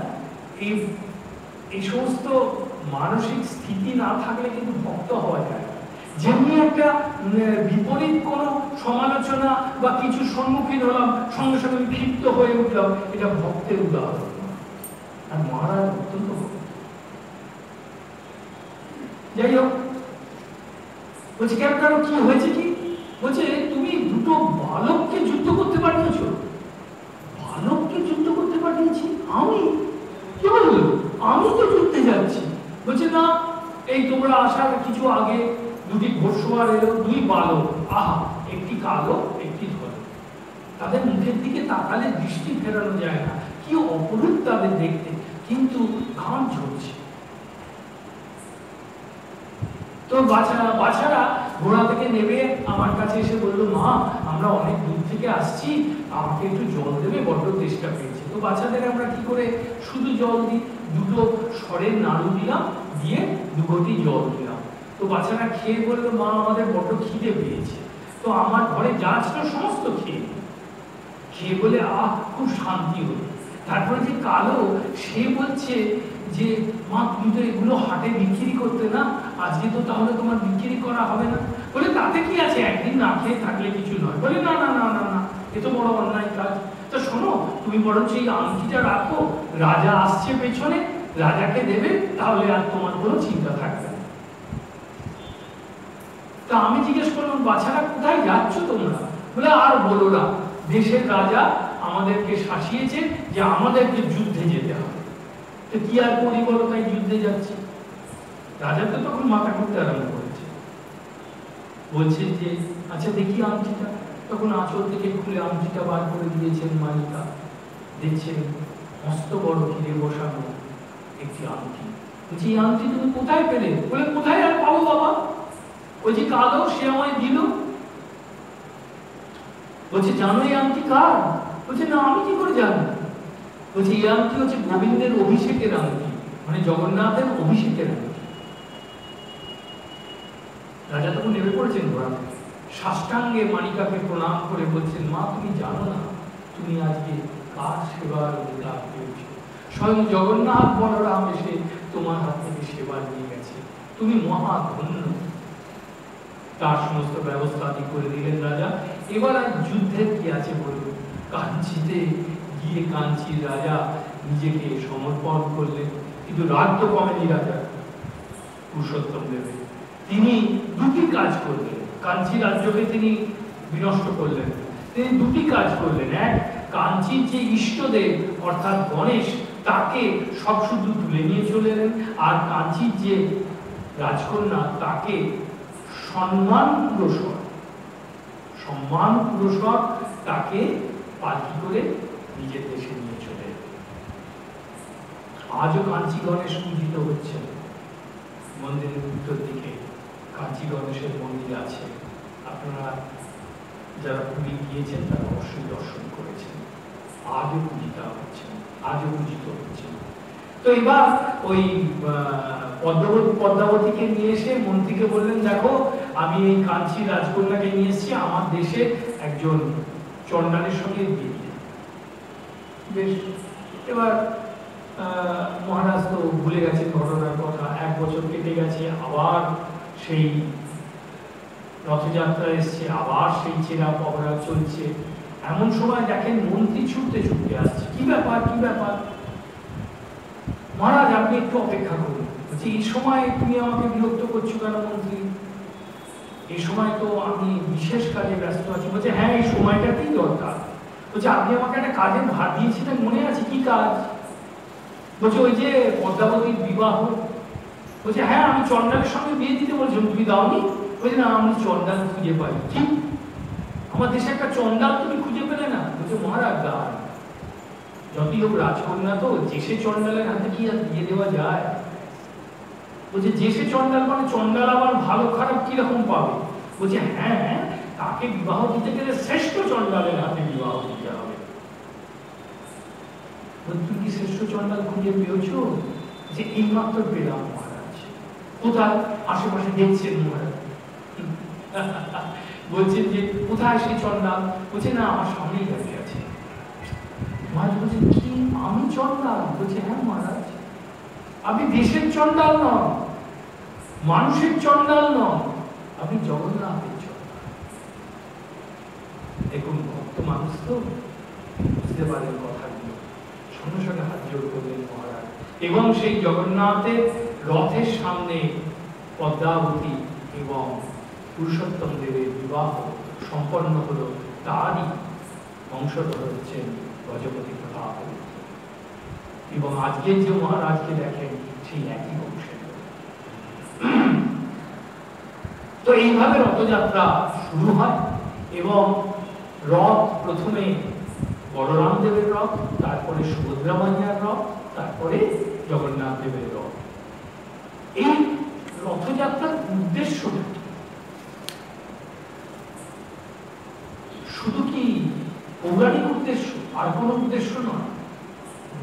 এই সমস্ত মানসিক স্থিতি না থাকলে কিন্তু ভক্ত হওয়া যায়। যেমনি একটা বিপরীত কোনো সমালোচনা বা কিছু সম্মুখীন হলাম, সঙ্গে সঙ্গে ক্ষিপ্ত হয়ে উঠলাম, এটা ভক্তের উদাহরণ। আর মহারাজ অত্যন্ত যাই হোক, বলছে কেন কারো কি হয়েছে, কি বলছে তুমি দুটো বালককে যুদ্ধ করতে পাঠিয়েছ। বালককে যুদ্ধ করতে পাঠিয়েছি আমি? কি বললো? আমি তো যুদ্ধে যাচ্ছি। বলছে না, এই তোমরা আসার কিছু আগে দুটি ঘোড়সওয়ার এলো, দুই বালক, আহা, একটি কালো একটি ধরে। তাদের মুখের দিকে তাকালে দৃষ্টি ফেরানো যায় না, কি অপরূপ তাদের দেখতে, কিন্তু ঘাম ঝরছে। তো বাচ্চারা ঘোড়া থেকে নেমে আমার কাছে এসে বললো, মা আমরা অনেক দূর থেকে আসছি, আমাকে একটু জল দেবে, বড্ড তেষ্টা পেয়েছে। তো বাচ্চাদের আমরা কি করে শুধু জল দিই, দুটো সরের নাড়ু দিলাম, দিয়ে দু ঘটি জল দিলাম। তো বাচ্চারা খেয়ে বললো, মা আমাদের বড্ড খিদে পেয়েছে। তো আমার ঘরে যা ছিল সমস্ত খেয়ে বলে আহ খুব শান্তি হলো। তারপরে যে কালো, সে বলছে যে মা তুমি তো এগুলো হাটে বিক্রি করতে না, আজকে তো তাহলে তোমার বিক্রি করা হবে না। বলে তাতে কি আছে, একদিন না খেয়ে থাকলে কিছু নয়। বলে না না না না না, এ তো বড় অন্যায় কাজ। তো শোনো, তুমি বরঞ্চ এই আংটিটা রাখো, রাজা আসছে পেছনে, রাজাকে দেবে, তাহলে আর তোমার কোনো চিন্তা থাকবে না। তা আমি জিজ্ঞেস করলাম, বাচ্চারা কোথায় যাচ্ছ তোমরা? বলে আর বলো না, দেশের রাজা আমাদেরকে শাসিয়েছে যে আমাদেরকে যুদ্ধে যেতে হবে। তো কি আর করি বলো, তাই যুদ্ধে যাচ্ছে। রাজা তো তখন মাথা ঘুরতে আরম্ভ করেছে। বলছে যে আচ্ছা দেখি আংটিটা। তখন আঁচল থেকে খুলে আংটিটা বার করে দিয়েছেন মালিকা। দেখছেন মস্ত বড় ঘিরে বসানো একটি আংটি। বলছি এই আংটি তুমি কোথায় পেলে? বলে কোথায় আর পাবো বাবা, ওই যে কালো সে আমায় দিল। বলছে জানো এই আংটি কার? বলছে না, আমি কি করে জানি? বলছে এই আংটি হচ্ছে গোবিন্দের অভিষেকের আংটি, মানে জগন্নাথের অভিষেকের আংটি। রাজা তখন নেমে পড়েছেন ঘোড়া থেকে, সাষ্টাঙ্গে মানিকাকে প্রণাম করে বলছেন, মা তুমি জানো না তুমি আজকে কার সেবার অধিকার পেয়েছো? স্বয়ং জগন্নাথ বলরাম এসে তোমার হাত থেকে সেবা নিয়ে গেছে, তুমি মহা ধন্য। তার সমস্ত ব্যবস্থা আদি করে দিলেন রাজা। এবার আর যুদ্ধের কি আছে বলুন? কাঞ্চিতে গিয়ে কাঞ্চির রাজা নিজেকে সমর্পণ করলেন। কিন্তু রাগ তো কমেনি রাজা পুরুষোত্তম দেবের। তিনি দুটি কাজ করলেন, কাঞ্চি রাজ্যকে তিনি বিনষ্ট করলেন। তিনি দুটি কাজ করলেন। এক, কাঞ্চির যে ইষ্টদেব অর্থাৎ গণেশ, তাকে সব শুধু তুলে নিয়ে চলে এলেন। আর কাঞ্চির যে রাজকন্যা, তাকে সম্মান পুরস্কার তাকে পালকি করে নিজের দেশে নিয়ে চলে। আজও কাঞ্চি গণেশ পূজিত হচ্ছে। মন্দিরের উত্তর দিকে কাঞ্চি গণেশের মন্দির আছে। আপনারা যারা পুরী গিয়েছেন তারা অবশ্যই দর্শন করেছেন। আজও পূজিত হচ্ছে। তো এবার ওই পদ্মাবতীকে নিয়ে এসে মন্ত্রীকে বললেন, দেখো আমি এই কাঞ্চি রাজকন্যাকে নিয়ে এসেছি, আমার দেশে একজন চণ্ডালের সঙ্গে বিয়ে দিতে। বেশ, এবার মহারাজ তো ভুলে গেছেন ঘটনার কথা। 1 বছর কেটে গেছে, আবার সেই রথযাত্রা এসছে, আবার সেই চেনা পহরা চলছে। এমন সময় দেখেন মন্ত্রী ছুটতে ছুটতে আসছে। কি ব্যাপার? মহারাজ আপনি একটু অপেক্ষা করুন। বলছি এই সময় তুমি আমাকে বিরক্ত করছো কেন মন্ত্রী? এই সময় তো আমি বিশেষ কাজে ব্যস্ত আছি। বলছে হ্যাঁ, এই সময়টাতেই দরকার। বলছে আপনি আমাকে একটা কাজের ভার দিয়েছিলেন, মনে আছে? কি কাজ? বলছে ওই যে পদ্মাবতীর বিবাহ। বলছে হ্যাঁ, আমি চণ্ডালের সঙ্গে বিয়ে দিতে বলছিলাম, তুমি দাওনি? বলছে না, আমি চণ্ডাল খুঁজে পাই। কি? আমার দেশে একটা চণ্ডাল তুমি খুঁজে পেলে না? বলছে মহারাজ দাঁড়, যতই হোক রাজকন্যা তো, জেসে চণ্ডালের হাতে কি আর দিয়ে দেওয়া যায়? বলছে জেসে চণ্ডাল মানে চণ্ডাল আবার ভালো খারাপ কিরকম পাবে? বলছে হ্যাঁ, তাকে বিবাহ দিতে গেলে শ্রেষ্ঠ চণ্ডালের হাতে বিবাহ দিতে হবে। তুমি কি শ্রেষ্ঠ চণ্ডাল খুঁজে পেয়েছো? যে এইমাত্র পেলাম মহারাজ। কোথায়? আশেপাশে দেখছেন মহারাজ। বলছেন যে কোথায় সেই চন্ডাল? বলছে না আমার সামনেই দাঁড়িয়ে আছে। মহারাজ বলছেন কি আমি চন্ডাল? বলছে হ্যাঁ মহারাজ, আপনি দেশের চন্ডাল নন, মানুষের চন্ডাল নন, আপনি জগন্নাথের চন্ডাল। দেখুন ভক্ত মানুষ তো বুঝতে পারেন কথাগুলো, সঙ্গে সঙ্গে হাত জোড় করলেন মহারাজ এবং সেই জগন্নাথের রথের সামনে পদ্মাবতী এবং পুরুষোত্তম দেবের বিবাহ সম্পন্ন হলো। তারই বংশধর হচ্ছেন গজপতি প্রতাপ এবং আজকের যে মহারাজকে দেখেন সেই একই বংশের। তো এইভাবে রথযাত্রা শুরু হয় এবং রথ প্রথমে বলরাম দেবের রথ, তারপরে সুভদ্রা মাইয়ার রথ, তারপরে জগন্নাথ দেবের রথ। এই রথযাত্রার উদ্দেশ্যটা শুধু কি পৌরাণিক উদ্দেশ্য, আর কোন উদ্দেশ্য নয়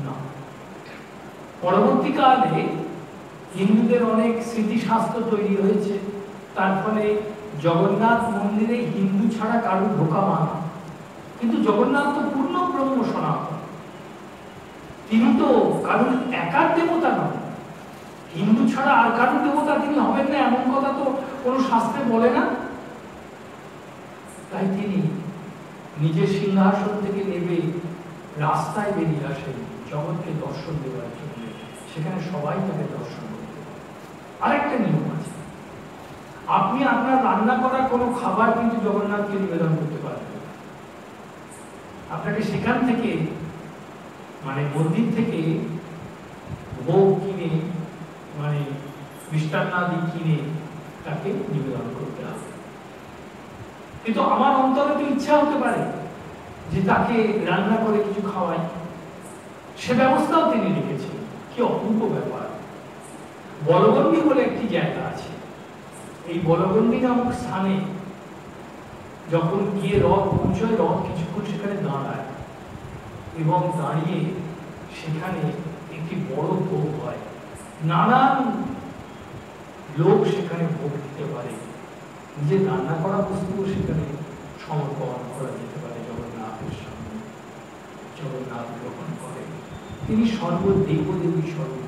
না। পরবর্তীকালে হিন্দুদের অনেক স্মৃতিশাস্ত্র তৈরি হয়েছে, তার ফলে জগন্নাথ মন্দিরে হিন্দু ছাড়া কারো ঢোকা মানা। কিন্তু জগন্নাথ তো পূর্ণ ব্রহ্ম সনাতন, তিনি তো কারণ একার দেবতা নন, হিন্দু ছাড়া আর কারো দেবতা তিনি হবেন না এমন কথা তো কোনো শাস্ত্রে বলে না। তাই তিনি নিজের সিংহাসন থেকে নেমে রাস্তায় বেরিয়ে আসেন জগৎকে দর্শন দেওয়ার জন্য, সেখানে সবাই তাকে দর্শন করতে পারে। আরেকটা নিয়ম আছে, আপনি আপনার রান্না করা কোনো খাবার কিন্তু জগন্নাথকে নিবেদন করতে পারবেন। আপনাকে সেখান থেকে মানে মন্দির থেকে ভোগ কিনে মানে মিষ্টান্নাদি কিনে তাকে নিবেদন করতে হবে। কিন্তু আমার অন্তরে তো ইচ্ছা হতে পারে যে তাকে রান্না করে কিছু খাওয়াই, সে ব্যবস্থাও তিনি রেখেছেন। কি অপূর্ব ব্যাপার! বলগন্ডি বলে একটি জায়গা আছে, এই বলগন্ডি নামক স্থানে যখন গিয়ে রথ পৌঁছয়, রথ কিছুক্ষণ সেখানে দাঁড়ায় এবং দাঁড়িয়ে সেখানে একটি বড় ভোগ হয়। নানান লোক সেখানে ভোগ দিতে পারে, নিজের রান্না করা বস্তুও সেখানে সমর্পণ করা যেতে পারে জগন্নাথের সামনে। জগন্নাথ গ্রহণ করে, তিনি সর্বদেবদেবী স্বরূপ,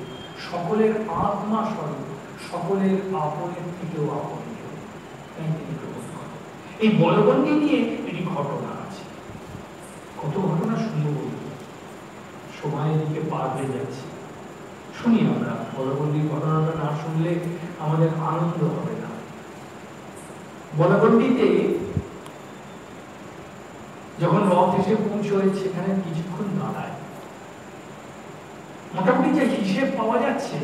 সকলের আত্মা স্বরূপ, সকলের আপনের থেকেও আপন, তাই তিনি গ্রহণ করেন। এই বলগন্ডি নিয়ে একটি ঘটনা আছে, কত ঘটনা শুনবো, সময়ের দিকে পার হয়ে যাচ্ছে, শুনি আমরা। বলগন্ডির ঘটনাটা না শুনলে আমাদের আনন্দ হবে না। বলগন্ডিতে যখন রথ এসে পৌঁছয় সেখানে কিছুক্ষণ দাঁড়ায়, মোটামুটি যে হিসেব পাওয়া যাচ্ছে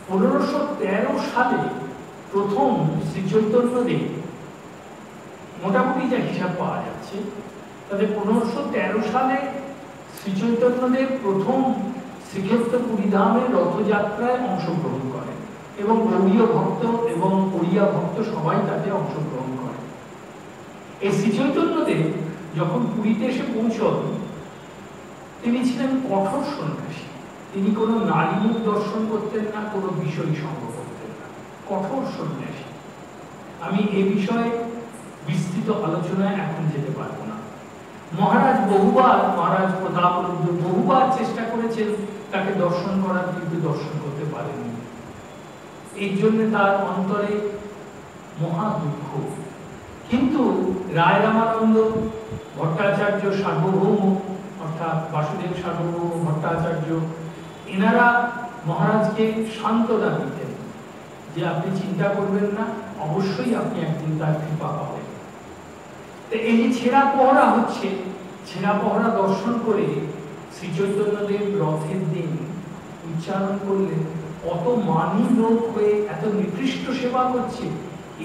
1513 সালে প্রথম শ্রী চৈতন্যদেব, মোটামুটি যে হিসাব পাওয়া যাচ্ছে তাতে 1513 সালে শ্রী চৈতন্যদেব প্রথম শ্রীক্ষেত্র পুরীধামের রথযাত্রায় অংশগ্রহণ করেন এবং গৌড়ীয় ভক্ত এবং ওড়িয়া ভক্ত সবাই তাতে অংশগ্রহণ করেন। এই শ্রী চৈতন্যদেব যখন পুরীতে এসে পৌঁছন, তিনি ছিলেন কঠোর সন্ন্যাসী। তিনি কোনো নারী মুখ দর্শন করতেন না, কোনো বিষয় সঙ্গ করতেন না, কঠোর সন্ন্যাসী। আমি এ বিষয়ে বিস্তৃত আলোচনায় এখন যেতে পারবো না। মহারাজ প্রতাপরুদ্র বহুবার চেষ্টা করেছেন তাকে দর্শন করার, কিন্তু দর্শন করতে পারেননি। এই জন্য তার অন্তরে মহা দুঃখ। কিন্তু রায় রামানন্দ ভট্টাচার্য সার্বভৌম, অর্থাৎ বাসুদেব সার্বভৌম ভট্টাচার্য, এনারা মহারাজকে সান্ত্বনা দিতেন যে আপনি চিন্তা করবেন না, অবশ্যই আপনি একদিন তার কৃপা পাবেন। এই যে ছেঁড়া পহরা হচ্ছে, ছেঁড়া পহরা দর্শন করে শ্রী চৈতন্যদেব রথের দিন উচ্চারণ করলেন, অত মানি লোক হয়ে এত নিকৃষ্ট সেবা করছে,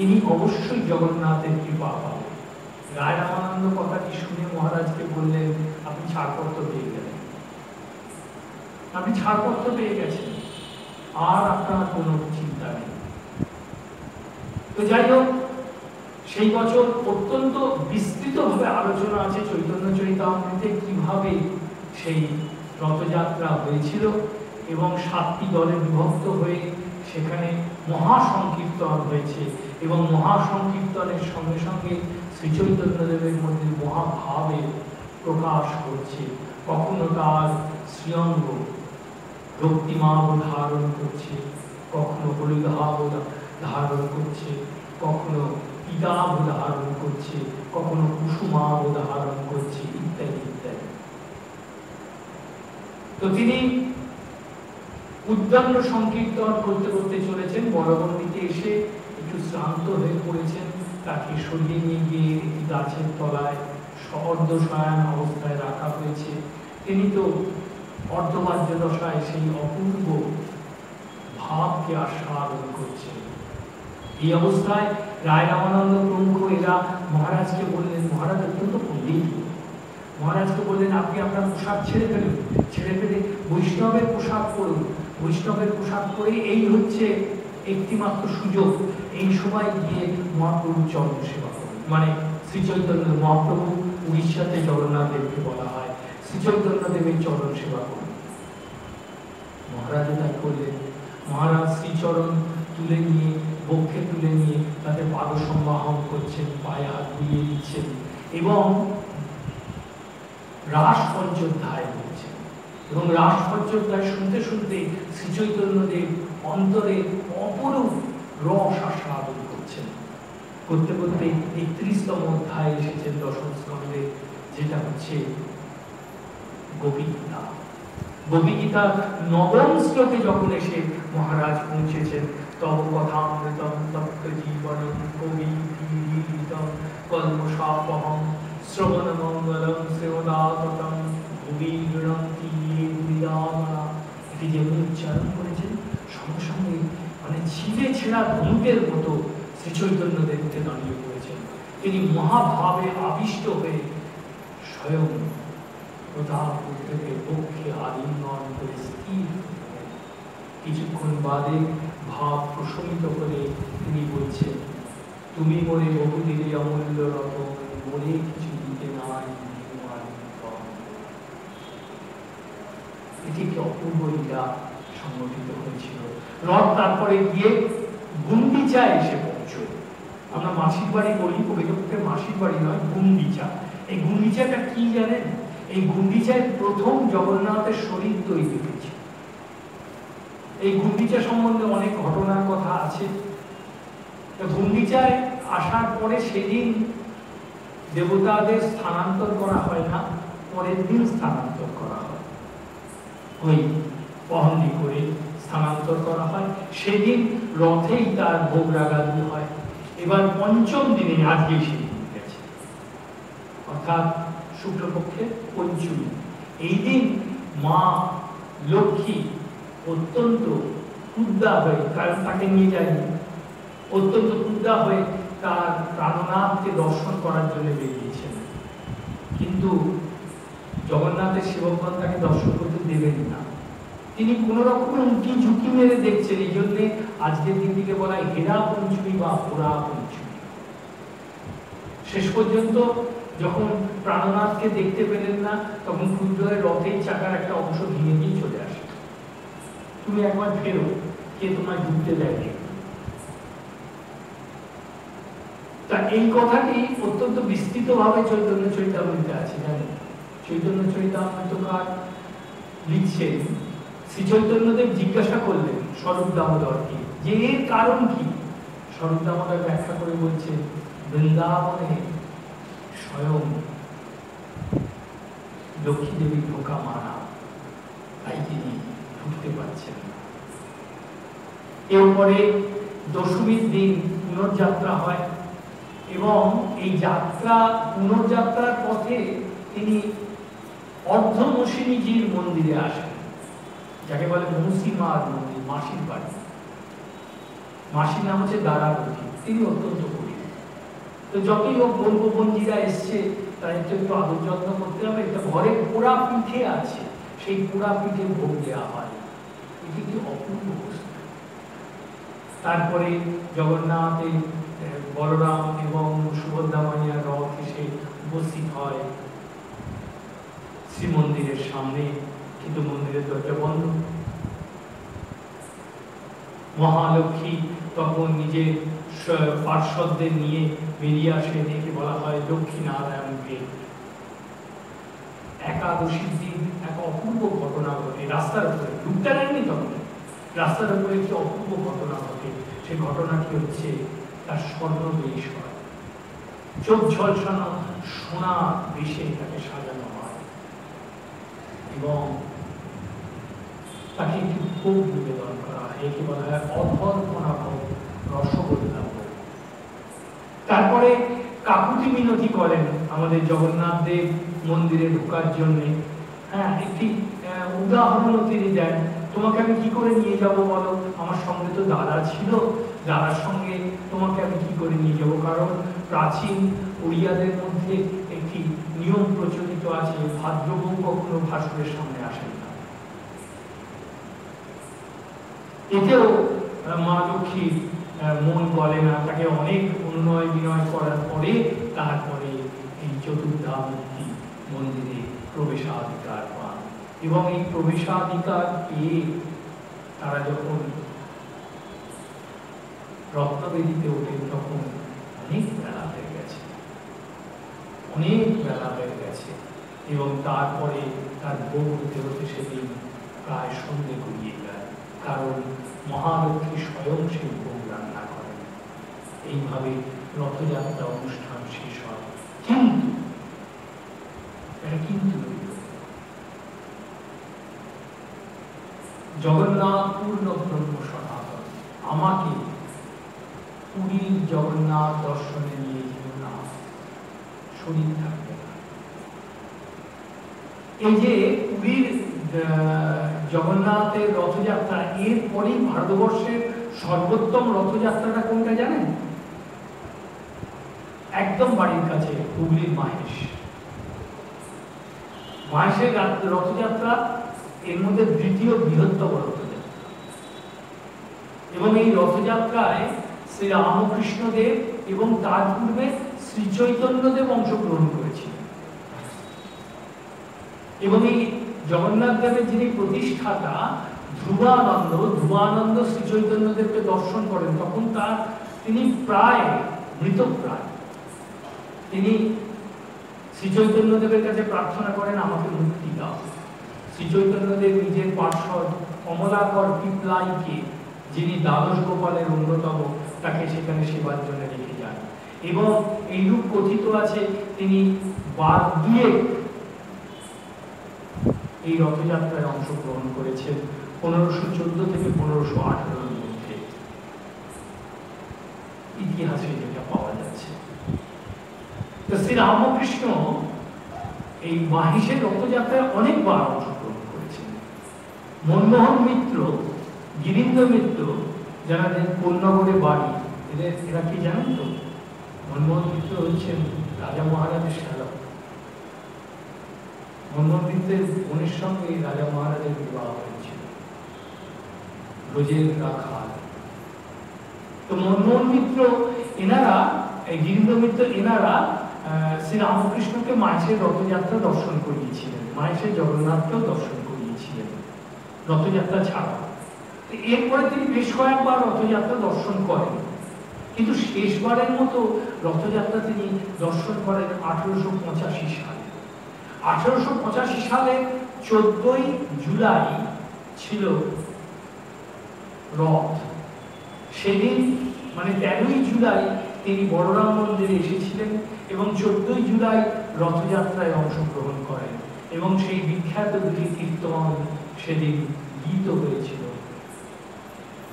ইনি অবশ্যই জগন্নাথের কৃপা পাবেন। রায় রামানন্দ কথাটি শুনে মহারাজকে বললেন, আপনি ছাড়পত্র পেয়ে গেলেন, আপনি ছাড়পত্র পেয়ে গেছেন, আর আপনার কোনো চিন্তা নেই। তো যাই হোক, সেই বছর অত্যন্ত বিস্তৃতভাবে আলোচনা আছে চৈতন্য চরিতামৃতে কিভাবে সেই রথযাত্রা হয়েছিল এবং 7টি দলে বিভক্ত হয়ে সেখানে মহাসংকীর্তন হয়েছে এবং মহাসংকীর্তনের সঙ্গে সঙ্গে শ্রীচৈতন্যদেবের মধ্যে মহাভাবের প্রকাশ করছে। কখনো তার শ্রীঅঙ্গ রক্তিমাভ ধারণ করছে, কখনো হলুদাভ ধারণ করছে, কখনো পিতাভ ধারণ করছে, কখনো কুসুমাভ ধারণ করছে, ইত্যাদি ইত্যাদি। তো তিনি উদ্যান সংকীর্তন করতে করতে চলেছেন। বড়বন্দিতে এসে একটু শ্রান্ত হয়ে পড়েছেন, তাকে সরিয়ে নিয়ে গিয়ে একটি গাছের তলায় অর্ধশয়ন অবস্থায় রাখা হয়েছে। তিনি তো অর্ধবাহ্য দশায় সেই অপূর্ব ভাবকে আস্বাদন করছেন। এই অবস্থায় রায় রামানন্দ প্রমুখ এরা মহারাজকে বললেন, মহারাজ অত্যন্ত পণ্ডিত, মহারাজকে বললেন আপনি আপনার পোশাক ছেড়ে ফেলুন, ছেড়ে ফেলে বৈষ্ণবের পোশাক পরুন, বৈষ্ণবের পোশাক পরে এই হচ্ছে একটিমাত্র সুযোগ, এই সময় গিয়ে মহাপ্রভুর চরণ সেবা করুন। মানে শ্রীচৈতন্য মহাপ্রভু উড়িষ্যাতে জগন্নাথ দেবকে বলা হয়, শ্রীচৈতন্য দেবের চরণ সেবা করুন। মহারাজ তাই করলেন। মহারাজ শ্রীচরণ তুলে নিয়ে, বক্ষে তুলে নিয়ে তাতে পাদ সম্বাহন করছেন, পায়ে হাত বুলিয়ে দিচ্ছেন এবং রাস পঞ্চোধ্যায় বলছেন। এবং রাস পঞ্চোধ্যায় শুনতে শুনতে শ্রীচৈতন্যদেব অন্তরে অপরূপ রস আস্বাদন করছেন। করতে করতে ৩১তম অধ্যায় এসেছেন দশম স্কন্ধে, যেটা হচ্ছে গোপীগীতা। গোপীগীতা নবম শ্লোকে যখন এসে মহারাজ পৌঁছেছেন, তব কথামৃতম তপ্ত জীবনম কবিভীরিতম কল্মষাপহম শ্রবণ মঙ্গলম শ্রেয়দাততম ভুবি গৃণন্তি ইয়ে বিদামনা। এটি যেমন উচ্চারণ করেছেন, সঙ্গে সঙ্গে মানে ছিঁড়ে ছেঁড়া ধনুকের মতো শ্রীচৈতন্যদেব উঠে দাঁড়িয়ে পড়েছেন। তিনি মহাভাবে আবিষ্ট হয়ে স্বয়ং প্রতাপপুর থেকে পক্ষে আলিঙ্গন করে স্থির। কিছুক্ষণ বাদে ভাব প্রশমিত করে তিনি বলছেন, তুমি মোরে বহু দিলে অমূল্য রতন, মোরে কিছু দিতে নাই। এটি কি অপূর্ব লীলা সংগঠিত হয়েছিল। রথ তারপরে গিয়ে গুন্ডিচা এসে পৌঁছল। আমরা মাসির বাড়ি বলি, প্রকৃতপক্ষে মাসির বাড়ি নয়, গুন্ডিচা। এই গুন্ডিচাটা কি জানেন? এই গুন্ডিচায় প্রথম জগন্নাথের শরীর তৈরি হয়েছে। এই গুন্ডিচা সম্বন্ধে অনেক ঘটনার কথা আছে। গুন্ডিচায় আসার পরে সেদিন দেবতাদের স্থানান্তর করা হয় না, পরের দিন স্থানান্তর করা হয়, ওই পহন্ডি করে স্থানান্তর করা হয়। সেদিন রথেই তার ভোগ রাগাদি হয়। এবার পঞ্চম দিনে, আজকে সেদিন গেছে, অর্থাৎ শুক্লপক্ষের পঞ্চমী। এই দিন মা লক্ষ্মী অত্যন্ত ক্ষুদ্রা হয়ে, কারণ তাকে নিয়ে যায়নি, অত্যন্ত ক্ষুদ্রা হয়ে তার প্রাণনাথকে দর্শন করার জন্য বেরিয়েছেন। কিন্তু জগন্নাথের সেবকগণ তাকে দর্শন করতে দেবেন না। তিনি কোন রকম উঁকি ঝুঁকি মেরে দেখছেন। এই জন্য আজকের দিনটিকে বলা হয় হেরা পঞ্চমী বা হোরা পঞ্চমী। শেষ পর্যন্ত যখন প্রাণনাথকে দেখতে পেলেন না, তখন ক্ষুদ্র হয়ে রথের চাকার একটা অংশ ভেঙে দিয়ে চলে আসে। তুমি একবার ফেরো, কে তোমায় ঢুকতে দেয়নি। তা এই কথাটি অত্যন্ত বিস্তৃত ভাবে চৈতন্য চরিতামৃতে আছে, জানেন? চৈতন্য চরিতামৃতকার লিখছেন, শ্রী চৈতন্যদেব জিজ্ঞাসা করলেন স্বরূপ দামোদরকে যে এর কারণ কি। স্বরূপ দামোদর ব্যাখ্যা করে বলছেন, বৃন্দাবনে স্বয়ং লক্ষ্মী দেবী ঢোকা মানা, তাই তিনি ঢুকতে পারছেন না। এরপরে দশমীর দিন পুনর্যাত্রা হয় এবং এই যাত্রা পুনর্যাত্রার পথে তিনি অর্ধমোষিনীজির মন্দিরে আসেন, যাকে বলে মৌসিমার মন্দির, মাসির বাড়ি। মাসির নাম হচ্ছে দ্বারাবতী। তিনি অত্যন্ত গরিব। তো যতই হোক বন্ধুবন্ধীরা এসছে, তাই একটু আদর যত্ন করতে হবে। একটা ঘরে পোড়া পিঠে আছে, সেই পোড়া পিঠে ভোগ দেওয়া হয়। এটি কি অপূর্ব বস্তু। তারপরে জগন্নাথে বলরাম এবং সুভদ্রা মাইয়ার রথ এসে উপস্থিত হয় শ্রীমন্দিরের সামনে, কিন্তু মন্দিরের দরজা বন্ধ। মহালক্ষ্মী তখন নিজের পার্শ্বদের নিয়ে বেরিয়ে আসে, একে বলা হয় লক্ষ্মী নারায়ণ গেট। একাদশীর দিন এক অপূর্ব ঘটনা ঘটে রাস্তার উপরে, ঢুকতে নেননি তখন, রাস্তার উপরে একটি অপূর্ব ঘটনা ঘটে। সেই ঘটনাটি হচ্ছে তার স্বর্ণবেশ হয়, চোখ ঝলসানো সোনা বেশে তাকে সাজানো হয় এবং তাকে একটি ভোগ নিবেদন করা হয়, একে বলা হয় অধর্পণা ভোগ, রসগোল্লা ভোগ। তারপরে কাকুতি মিনতি করেন আমাদের জগন্নাথ দেব মন্দিরে ঢোকার জন্য। হ্যাঁ, একটি উদাহরণ তিনি দেন, তোমাকে আমি কি করে নিয়ে যাব বলো, আমার সঙ্গে তো দাদা ছিল, দাদার সঙ্গে তোমাকে আমি কি করে নিয়ে যাব, কারণ প্রাচীন ওড়িয়াদের মধ্যে একটি নিয়ম প্রচলিত আছে, ভাদ্রবউ কখনো ভাসুরের সামনে আসেন না। এতেও মা লক্ষ্মীর মন বলে না, তাকে অনেক অনুনয় বিনয় করার পরে তারপরে এই চতুর্ধামূর্তি মন্দিরে প্রবেশাধিকার পান এবং এই প্রবেশাধিকার পেয়ে তারা যখন রত্নবেদিতে ওঠেন তখন অনেক বেলা হয়ে গেছে, অনেক বেলা হয়ে গেছে এবং তারপরে তার ভোগ হতে হতে সেদিন প্রায় সন্ধ্যে গড়িয়ে যায়, কারণ মহালক্ষ্মী স্বয়ং সেই ভোগ রান্না করেন। এইভাবে রথযাত্রা অনুষ্ঠান শেষ হয়। কিন্তু জগন্নাথ পূর্ণ ব্রহ্ম সনাতন, আমাকে পুরীর জগন্নাথ দর্শনে নিয়ে যেও না, শরীর থাকবে না। এই যে পুরীর জগন্নাথের রথযাত্রা, এরপরেই ভারতবর্ষের সর্বোত্তম রথযাত্রাটা কোনটা জানেন? একদম বাড়ির কাছে হুগলির মাহেশ। মাহেশের রথযাত্রা এর মধ্যে দ্বিতীয় বৃহত্তম রথযাত্রা এবং এই রথযাত্রায় শ্রী রামকৃষ্ণদেব এবং তার পূর্বে শ্রী চৈতন্যদেব অংশগ্রহণ করেছিলেন এবং এই জগন্নাথ দেবের যিনি প্রতিষ্ঠাতা ধ্রুবানন্দ শ্রী চৈতন্যদেবকে দর্শন করেন, তখন তিনি প্রায় মৃতপ্রায়। তিনি শ্রী চৈতন্যদেবের কাছে প্রার্থনা করেন, আমাকে মুক্তি দাও। শ্রী চৈতন্যদেব নিজের পার্শ্বদ কমলাকর পিপলাইকে, যিনি দ্বাদশ গোপালের অন্যতম, তাকে সেখানে সেবার জন্য রেখে যান এবং এইরূপ কথিত আছে তিনি বার দুয়েক এই রথযাত্রায় অংশগ্রহণ করেছেন 1514 থেকে 1518 মধ্যে, ইতিহাসে যেটা পাওয়া যাচ্ছে। তো শ্রী রামকৃষ্ণ এই মাহেশের রথযাত্রায় অনেকবার অংশগ্রহণ করেছেন। মনমোহন মিত্র, গিরীন্দ্র মিত্র, যারা কোন্নগরে বাড়ি, এরা কি জানেন তো? মনমোহন মিত্র হচ্ছেন রাজা মহারাজের শ্যালক। মনমোহন মিত্রের বোনের সঙ্গে রাজা মহারাজের বিবাহ হয়েছিল, ব্রজের রাখাল। তো মনমোহন মিত্র এনারা, গিরীন্দ্র মিত্র এনারা শ্রী রামকৃষ্ণকে মাহেশের রথযাত্রা দর্শন করিয়েছিলেন, মাহেশের জগন্নাথকেও দর্শন করিয়েছিলেন রথযাত্রা ছাড়া। এরপরে তিনি বেশ কয়েকবার রথযাত্রা দর্শন করেন, কিন্তু শেষবারের মতো রথযাত্রা তিনি দর্শন করেন 1885 সালে। 1885 সালে 14ই জুলাই ছিল রথ। সেদিন মানে 13ই জুলাই তিনি বড়রাম মন্দিরে এসেছিলেন এবং 14ই জুলাই রথযাত্রায় অংশগ্রহণ করেন এবং সেই বিখ্যাত দুটি কীর্তন সেদিন গীত হয়েছিল।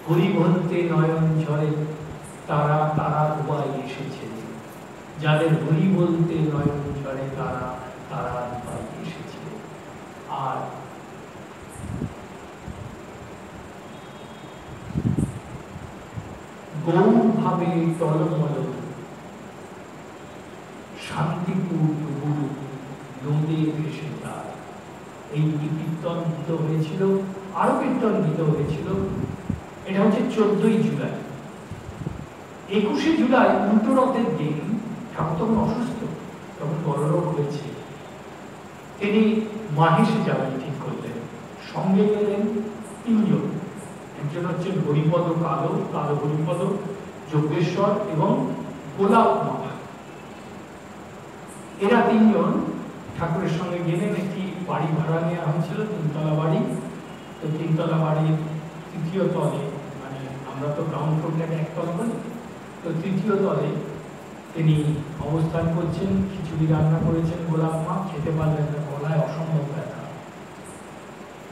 হরি বলতে নয়ন ঝরে, তারা তারা ডুবাই এসেছে, যাদের হরি বলতে নয়ন ঝরে তারা তারা ডুবাই এসেছে। আর গৌর ভাবে টলমল শান্তিপুর গুরু নদী ভেসে তার, এই কীর্তন গীত হয়েছিল, আরো কীর্তন গীত হয়েছিল। এটা হচ্ছে 14ই জুলাই। 21শে জুলাই উল্টো রথের দিন ঠাকুর তখন অসুস্থ, তখন বড় রোগ হয়েছে, তিনি মাহেশে যাবেন ঠিক করলেন। সঙ্গে গেলেন 3 জন, একজন হচ্ছেন হরিপদ কালো, কালো হরিপদ, যোগেশ্বর এবং গোলাপ মামা। এরা তিনজন ঠাকুরের সঙ্গে গেলেন। একটি বাড়ি ভাড়া নেওয়া হয়েছিল, 3তলা বাড়ি। তো 3তলা বাড়ির 3য় তলে, মানে আমরা তো গ্রাউন্ড ফ্লোরটাকে 1তলা বলি, তো 3য় তলে তিনি অবস্থান করছেন। খিচুড়ি রান্না করেছেন গোলাপ মা, খেতে পারলেন না, গলায় অসম্ভব ব্যথা।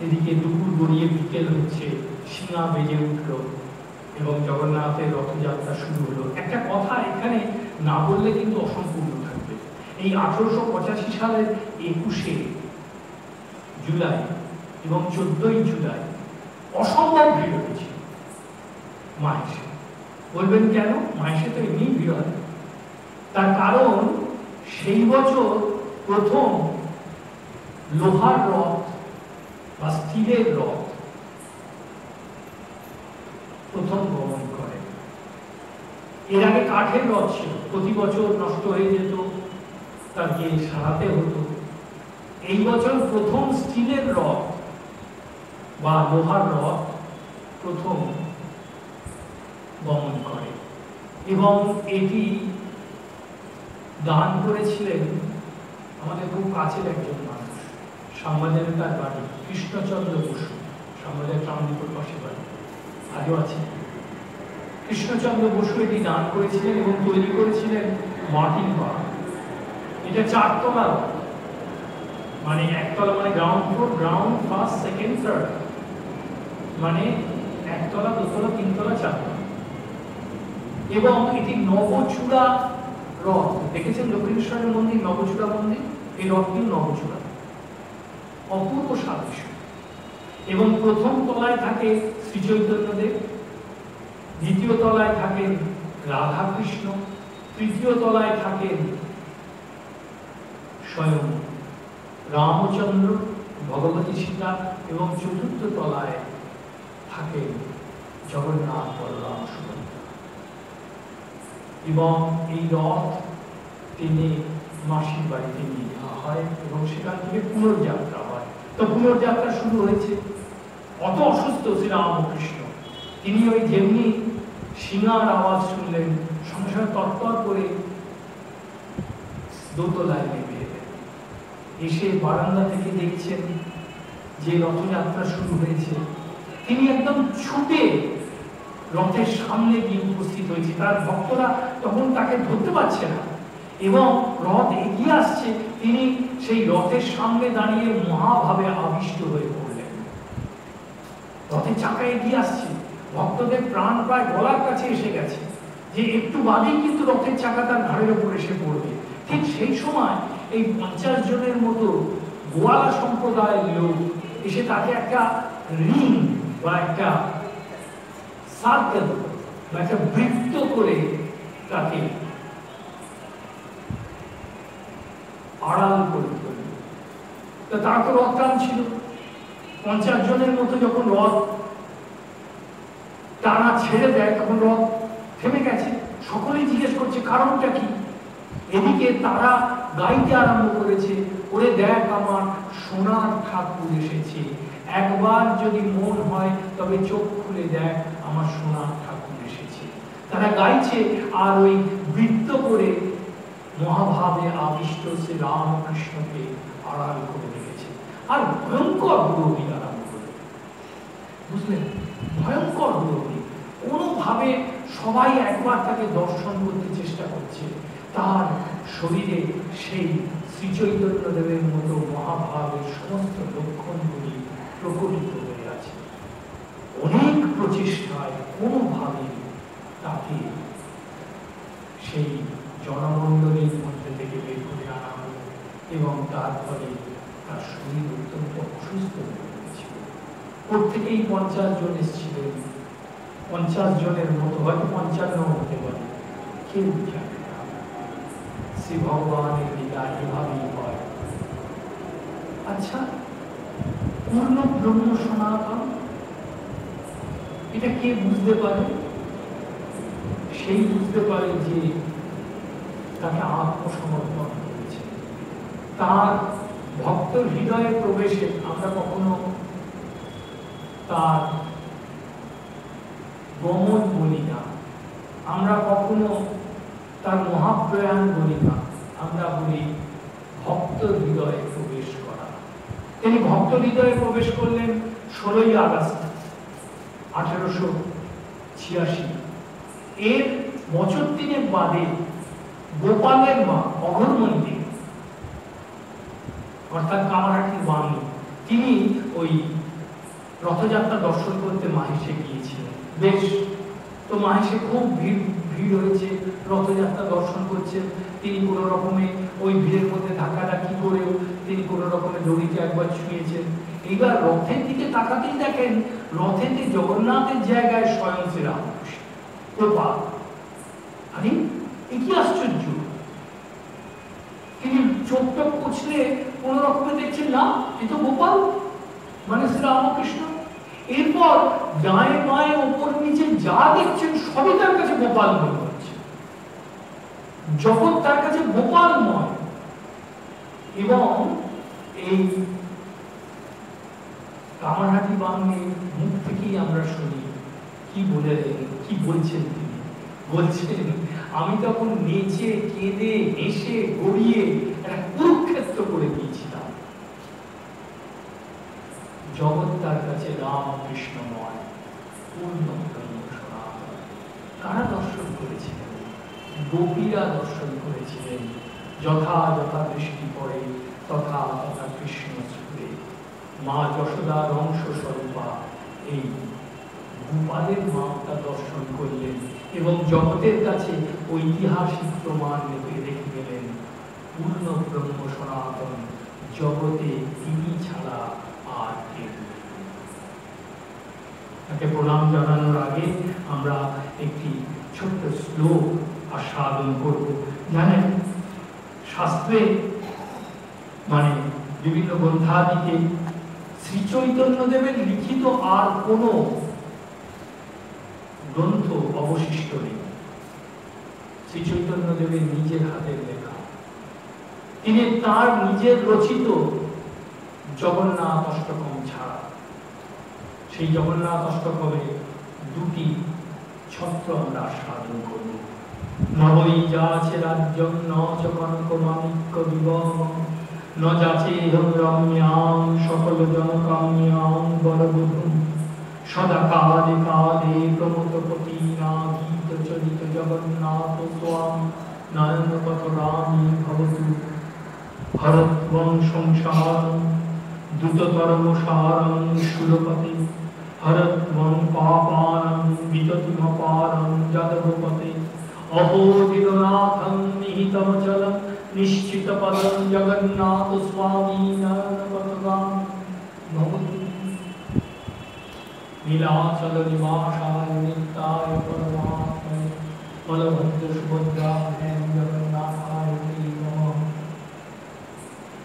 এদিকে দুপুর গড়িয়ে বিকেল হচ্ছে, শিঙা বেজে উঠল এবং জগন্নাথের রথযাত্রা শুরু হলো। একটা কথা এখানে না বললে কিন্তু অসম্পূর্ণ থাকবে। এই 1885 সালের 21শে জুলাই এবং 14ই জুলাই অসম্ভব ভিড় হয়েছে মাহেশে। বলবেন কেন? মাহেশে তো এমনি ভিড় হয়। তার কারণ সেই বছর প্রথম লোহার রথ বা স্টিলের রথ প্রথম গমন করে। এর আগে কাঠের রথ ছিল, প্রতি বছর নষ্ট হয়ে যেত, তাকে সারাতে হতো। এই বছর প্রথম স্টিলের রথ বা লোহার রথ প্রথম গমন করে এবং এটি দান করেছিলেন আমাদের খুব কাছের একজন মানুষ, শ্যামবাজারে তার বাড়ি, কৃষ্ণচন্দ্র বসু। শ্যামবাজার ট্রামদীপুর পাশে বাড়ি, আজও আছে। কৃষ্ণচন্দ্র বসু এটি দান করেছিলেন এবং তৈরি করেছিলেন মাটির বাড়ি। এটা 4তলা, মানে 1তলা মানে ground floor, ground, first, second, third, মানে 1তলা, 2তলা, 3তলা, 4তলা। এবং এটি নবচূড়া রথ। দেখেছেন দক্ষিণেশ্বরের মন্দির, নবচূড়া মন্দির, এই রথটি নবচূড়া, অপূর্ব সাদৃশ্য। এবং প্রথম তলায় থাকে শ্রী চৈতন্যদেব, 2য় তলায় থাকেন রাধা কৃষ্ণ, 3য় তলায় থাকেন স্বয়ং রামচন্দ্র, ভগবতী সীতা এবং 4র্থ তলায় থাকেন জগন্নাথ, বলরাম, সুভদ্রা। এবং এই রথ টেনে মাসির বাড়িতে নিয়ে যাওয়া হয় এবং সেখান থেকে পুনর্যাত্রা হয়। তো পুনর্যাত্রা শুরু হয়েছে। অত অসুস্থ শ্রীরামকৃষ্ণ, তিনি ওই যেমনি শিঙার আওয়াজ শুনলেন, সঙ্গে সঙ্গে তৎপর করে দোতলায় নেমে এলেন। এসে বারান্দা থেকে দেখছেন যে রথযাত্রা শুরু হয়েছে। তিনি একদম ছুটে রথের সামনে গিয়ে উপস্থিত হয়েছে। তার ভক্তরা তখন তাকে ধরতে পারছে না এবং রথ এগিয়ে আসছে। তিনি সেই রথের সামনে দাঁড়িয়ে মহাভাবে আবিষ্ট হয়ে পড়লেন। রথের চাকা এগিয়ে আসছে, ভক্তদের প্রাণ প্রায় গলার কাছে এসে গেছে যে একটু বাদেই কিন্তু রথের চাকা তার ঘাড়ের উপর এসে পড়বে। ঠিক সেই সময় এই 50 জনের মতো গোয়ালা সম্প্রদায়ের লোক এসে তাকে একটা রিং বা একটা সার্কেল বা একটা বৃত্ত করে তাকে আড়াল করে তোলে। তারা তো রথ টানছিল। 50 জনের মতো যখন রথ টানা ছেড়ে দেয় তখন রথ থেমে গেছে। সকলেই জিজ্ঞেস করছে কারণটা কি। এদিকে তারা গাইতে আরম্ভ করেছে, ওরে দেখ আমার সোনার ঠাকুর এসেছে, একবার যদি মন হয় তবে চোখ খুলে দেখ আমার সোনার ঠাকুর এসেছে। তারা গাইছে আর ওই বৃত্ত করে মহাভাবে আবিষ্ট শ্রী রামকৃষ্ণকে আড়াল করে রেখেছে। আর ভয়ঙ্কর হুড়োহুড়ি আরম্ভ করে, বুঝলেন, ভয়ঙ্কর হুড়োহুড়ি। কোনোভাবে সবাই একবার তাকে দর্শন করতে চেষ্টা করছে। তার শরীরে সেই শ্রীচৈতন্যদেবের মতো মহাভাবের সমস্ত লক্ষণগুলি প্রকটিত হয়ে আছে। অনেক প্রচেষ্টায় কোনোভাবে তাকে সেই জনমণ্ডলীর মধ্যে থেকে বের করে আনা হলো এবং তারপরে তার শরীর অত্যন্ত অসুস্থ হয়ে গেছিল। প্রত্যেকেই 50 জন এসেছিলেন। 50 জনের মতো, হয়তো 55 হতে পারে, কেউ জানে না। শ্রী ভগবানের লীলা এভাবেই হয়। আচ্ছা, পূর্ণ ব্রহ্ম সনাতন এটা কে বুঝতে পারে? সেই বুঝতে পারে যে তাকে আত্মসমর্পণ করেছে। তার ভক্ত হৃদয়ে প্রবেশে আমরা কখনো তার গমন বলি না, আমরা কখনো তার মহাপ্রয়াণ বলি না, আমরা বলি ভক্ত হৃদয়ে প্রবেশ করা। তিনি ভক্ত হৃদয়ে প্রবেশ করলেন 16ই আগস্ট 1886। এর বছর তিনেক বাদে গোপালের মা অঘরমণি দেবী অর্থাৎ কামারহাটির বামী, তিনি ওই রথযাত্রা দর্শন করতে মাহেশে গিয়েছিলেন। বেশ, তো মাহেশে খুব ভিড় হয়েছে, রথযাত্রা দর্শন করছেন। তিনি কোনো রকমে ওই ভিড়ের মধ্যে ধাক্কাধাক্কি করেও তিনি কোনো রকমে দড়িতে একবার ছুঁয়েছেন। এইবার রথের দিকে তাকাতেই দেখেন রথেতে জগন্নাথের জায়গায় স্বয়ং শ্রীরামকৃষ্ণ গোপাল। আরে এ কি আশ্চর্য! তিনি চোখটা পুছলে কোন রকমে দেখছেন না, এ তো গোপাল, মানে শ্রীরামকৃষ্ণ। এরপর ডায়ে বায়ে ওপর নিচে যা দেখছেন সবই তার কাছে গোপাল মনে হচ্ছে, জগৎ তার কাছে গোপালময়। এবং এই কামারহাটি বাঙালির মুখ থেকেই আমরা শুনি কি বলছেন তিনি। বলছেন, আমি তখন নেচে কেঁদে হেসে গড়িয়ে একটা কুরুক্ষেত্র করে দিয়েছিলাম। জগৎ তার কাছে রাম কৃষ্ণময়, পূর্ণ ব্রহ্ম সনাতন। কারা দর্শন করেছিলেন? গোপীরা দর্শন করেছিলেন। যথা যথা দৃষ্টি পড়ে তথা তথা কৃষ্ণ স্ফুরে। মা যশোদার অংশ স্বরূপা এই গোপালের মাতা দর্শন করলেন এবং জগতের কাছে ঐতিহাসিক প্রমাণ রেখে গেলেন, পূর্ণ ব্রহ্ম সনাতন, জগতে তিনি ছাড়া আর কেউ। তাকে প্রণাম জানানোর আগে আমরা একটি ছোট্ট শ্লোক আস্বাদন করব। জানেন, শাস্ত্রে মানে বিভিন্ন গ্রন্থাদিতে শ্রী চৈতন্য দেবের লিখিত আর কোন গ্রন্থ অবশিষ্ট নেই। শ্রী চৈতন্য দেবের নিজের হাতের লেখা, তিনি তার নিজের রচিত জগন্নাথ অষ্টকম ছাড়া, সেই জগন্নাথ অষ্টকমে দুটি ছত্র আমরা আস্বাদন করব। নবৈ যাচে রাজ্যং ন চ কনক মাণিক্য বিবম, ন যাচেহং রম্যাং সকল জনকাম্যাং বরবধূম, সদা কালে কালে প্রমথপতি নাগীত চরিত জগন্নাথ স্বামী নয়ন পথগামী ভবতু। হরত্বং সংসারং দ্রুততরমসারং সুরপতে, হরত্বং পাপানাং বিততিমপারং যাদবপতে। অহো দিগনাথং নিহিতমচলং নিশ্চিতপদং জগন্নাথ স্বামী নয়ন পথগামী ভবতু। নীলাচল নিবাসায় নিত্যায় পরমাত্মনে, বলভদ্র সুভদ্রাভ্যাং জগন্নাথায় নমঃ।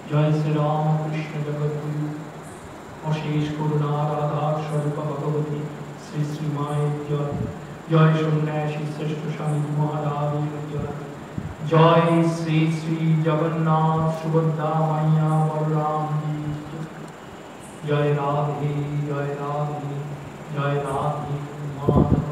জয় শ্রী রাম কৃষ্ণ জগদ্গুরু, অশেষ করুণার আধার স্বরূপ ভগবতী শ্রী শ্রী মায়ের জয়। জয় সন্ন্যাসী শ্রেষ্ঠ স্বামী মহারাজের জয়। জয় শ্রী শ্রী জগন্নাথ সুভদ্রা মাইয়া বলরাম জি। জয় রাধে, জয় রাধে, জয় রাধে মাধব।